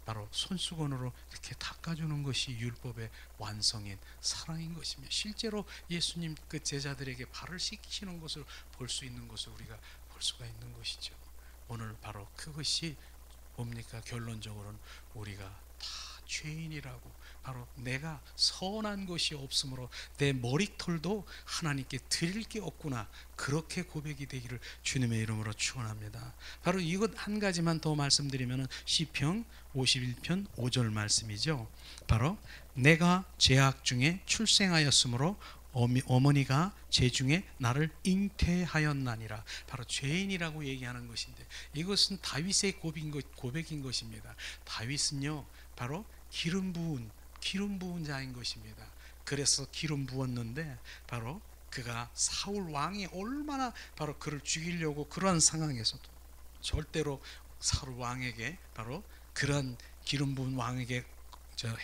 바로 손수건으로 이렇게 닦아주는 것이 율법의 완성인 사랑인 것이며, 실제로 예수님 그 제자들에게 발을 씻기시는 것을 볼 수 있는 것을 우리가 볼 수가 있는 것이죠. 오늘 바로 그것이 뭡니까? 결론적으로는 우리가 다 죄인이라고, 바로 내가 선한 것이 없으므로 내 머리털도 하나님께 드릴 게 없구나, 그렇게 고백이 되기를 주님의 이름으로 축원합니다. 바로 이것 한 가지만 더 말씀드리면 시편 51편 5절 말씀이죠. 바로 내가 죄악 중에 출생하였으므로 어머니가 죄 중에 나를 잉태하였나니라. 바로 죄인이라고 얘기하는 것인데, 이것은 다윗의 고백인 것입니다. 다윗은요 바로 기름 부은 자인 것입니다. 그래서 기름 부었는데 바로 그가 사울 왕이 얼마나 바로 그를 죽이려고 그러한 상황에서도 절대로 사울 왕에게 바로 그런 기름 부은 왕에게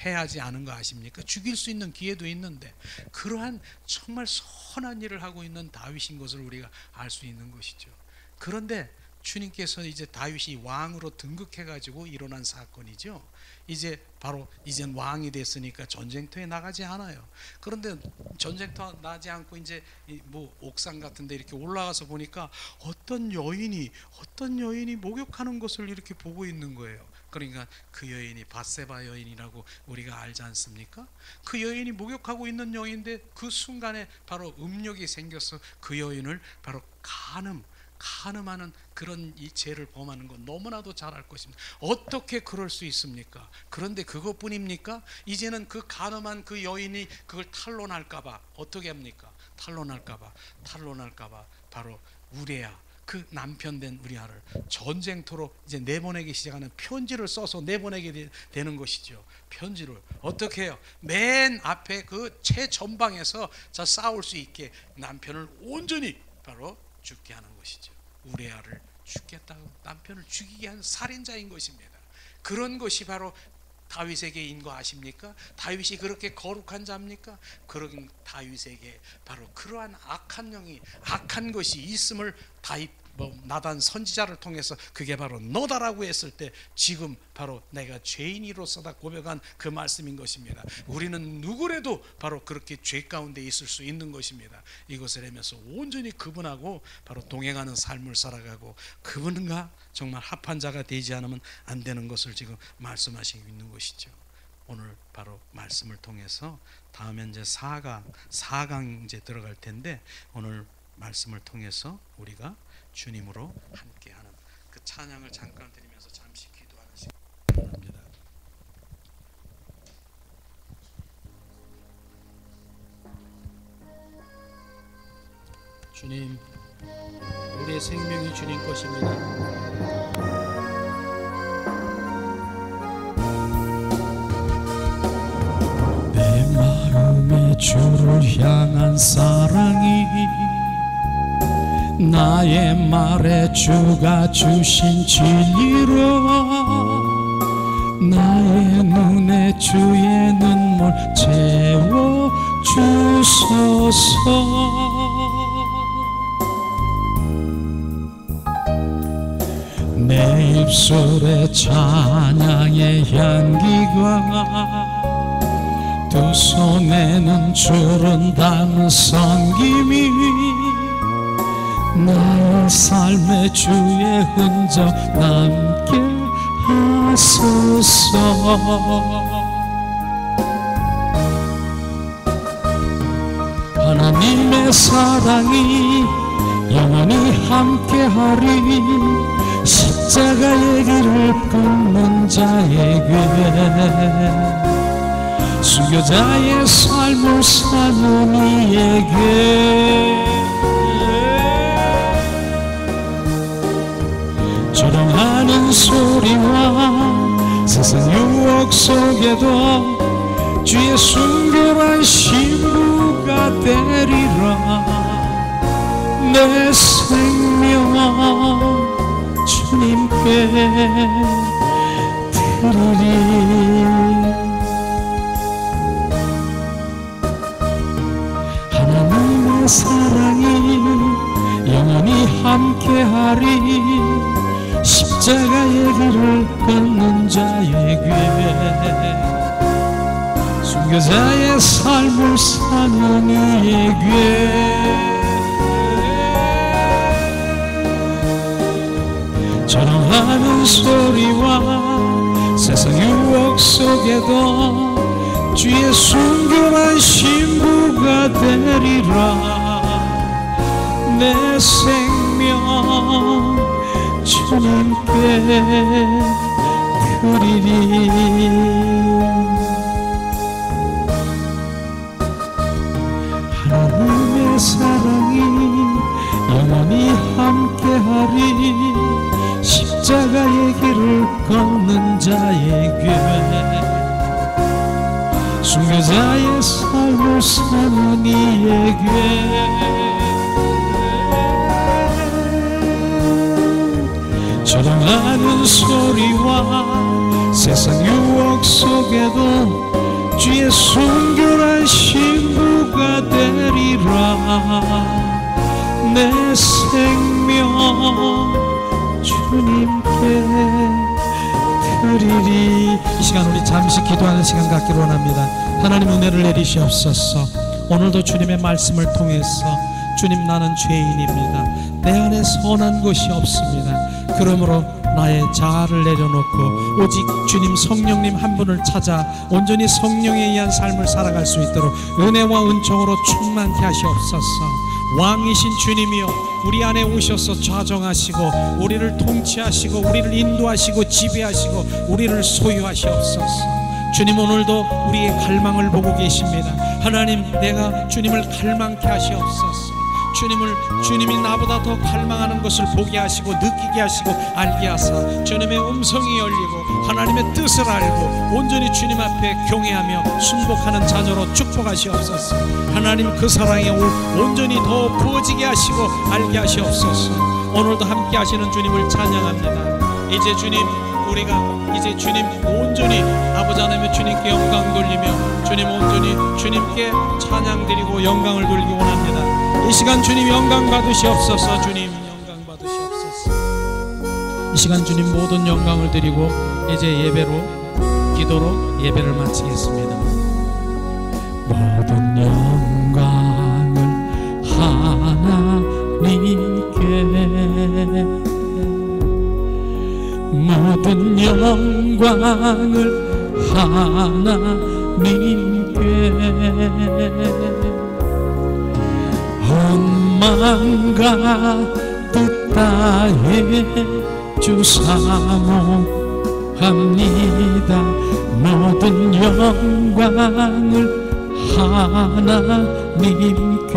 해하지 않은 거 아십니까? 죽일 수 있는 기회도 있는데 그러한 정말 선한 일을 하고 있는 다윗인 것을 우리가 알 수 있는 것이죠. 그런데 주님께서 이제 다윗이 왕으로 등극해 가지고 일어난 사건이죠. 이제 바로 이젠 왕이 됐으니까 전쟁터에 나가지 않아요. 그런데 전쟁터 나지 않고 이제 뭐 옥상 같은데 이렇게 올라가서 보니까 어떤 여인이 목욕하는 것을 이렇게 보고 있는 거예요. 그러니까 그 여인이 밧세바 여인이라고 우리가 알지 않습니까? 그 여인이 목욕하고 있는 여인인데 그 순간에 바로 음욕이 생겨서 그 여인을 바로 간음하는 그런 이 죄를 범하는 건 너무나도 잘 알 것입니다. 어떻게 그럴 수 있습니까? 그런데 그것뿐입니까? 이제는 그 간음한 그 여인이 그걸 탄론할까봐 어떻게 합니까? 탄론할까봐 바로 우레아, 그 남편 된 우리아를 전쟁터로 이제 내보내기 시작하는, 편지를 써서 내보내게 되는 것이죠. 편지를 어떻게 해요? 맨 앞에 그 최전방에서 싸울 수 있게 남편을 온전히 바로 죽게 하는 것이죠. 우레아를 죽겠다고 남편을 죽이게 한 살인자인 것입니다. 그런 것이 바로 다윗에게인 거 아십니까? 다윗이 그렇게 거룩한 자입니까? 그런 다윗에게 바로 그러한 악한 것이 있음을 나단 선지자를 통해서 그게 바로 너다라고 했을 때 지금 바로 내가 죄인이로서다 고백한 그 말씀인 것입니다. 우리는 누구라도 바로 그렇게 죄 가운데 있을 수 있는 것입니다. 이것을 하면서 온전히 그분하고 바로 동행하는 삶을 살아가고 그분과 정말 합한 자가 되지 않으면 안 되는 것을 지금 말씀하시고 있는 것이죠. 오늘 바로 말씀을 통해서 다음에 이제 4강 이제 들어갈 텐데, 오늘 말씀을 통해서 우리가 주님으로 함께하는 그 찬양을 잠깐 드리면서 잠시 기도하는 시간 바랍니다. 주님, 우리의 생명이 주님 것입니다. 내 마음에 주를 향한 사랑이 나의 말에 주가 주신 진리로 나의 눈에 주의 눈물 채워 주소서. 내 입술에 찬양의 향기가 두 손에는 주를 담은 섬김이 나의 삶의 주의 흔적 남게 하소서. 하나님의 사랑이 영원히 함께하리. 십자가의 길을 끊는 자에게 수교자의 삶을 사는 이에게 조롱하는 하는 소리와 세상 유혹 속에도 주의 순결한 신부가 되리라. 내 생명 주님께 드리리. 하나님의 사랑이 영원히 함께하리. 십자가의 길을 걷는 자에게 순교자의 삶을 사는 이에게 자랑하는 소리와 세상 유혹 속에도 주의 순결한 신부가 되리라. 내 생명 주님께 드리리. 하나님의 사랑이 영원히 함께하리. 십자가의 길을 걷는 자에게 순교자의 삶을 사는 이에게 저당하는 소리와 세상 유혹 속에도 주의 순결한 신부가 되리라. 내 생명 주님께 드리리. 이 시간 우리 잠시 기도하는 시간 갖기를 원합니다. 하나님 은혜를 내리시옵소서. 오늘도 주님의 말씀을 통해서 주님, 나는 죄인입니다. 내 안에 선한 것이 없습니다. 그러므로 나의 자아를 내려놓고 오직 주님 성령님 한 분을 찾아 온전히 성령에 의한 삶을 살아갈 수 있도록 은혜와 은총으로 충만케 하시옵소서. 왕이신 주님이여, 우리 안에 오셔서 좌정하시고 우리를 통치하시고 우리를 인도하시고 지배하시고 우리를 소유하시옵소서. 주님, 오늘도 우리의 갈망을 보고 계십니다. 하나님, 내가 주님을 갈망케 하시옵소서. 주님이 나보다 더 갈망하는 것을 보게 하시고 느끼게 하시고 알게 하사 주님의 음성이 열리고 하나님의 뜻을 알고 온전히 주님 앞에 경외하며 순복하는 자녀로 축복하시옵소서. 하나님, 그 사랑에 온전히 더 부어지게 하시고 알게 하시옵소서. 오늘도 함께 하시는 주님을 찬양합니다. 이제 주님, 우리가 이제 주님 온전히 아버지 하나님의 주님께 영광 돌리며 주님 온전히 주님께 찬양 드리고 영광을 돌리기 원합니다. 이 시간 주님 영광 받으시옵소서. 주님 영광 받으시옵소서. 이 시간 주님 모든 영광을 드리고 이제 예배로 기도로 예배를 마치겠습니다. 모든 영광을 하나님께, 모든 영광을 하나님께, 온 만가 뜻 다해 주사모합니다. 모든 영광을 하나님께.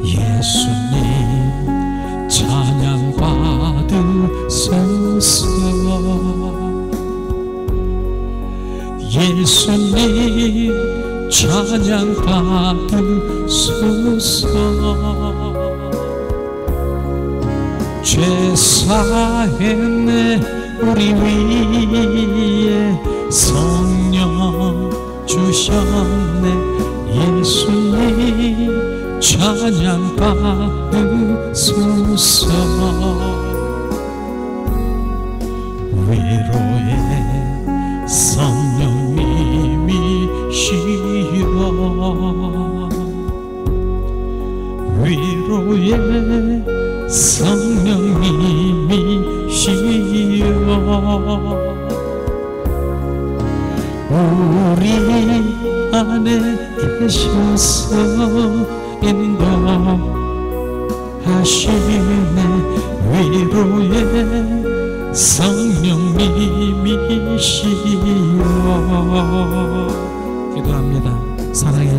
예수님 찬양 받으소서. 예수님 찬양 받으소서. 죄 사했네 우리 위에 성령 주셨네. 예수님 찬양 받으소서. 위로의 성령님이시여, 위로의 성령님이시여, 우리 안에 계셔서 인도하시네. 위로의 성령님이시여. 기도합니다. 사랑의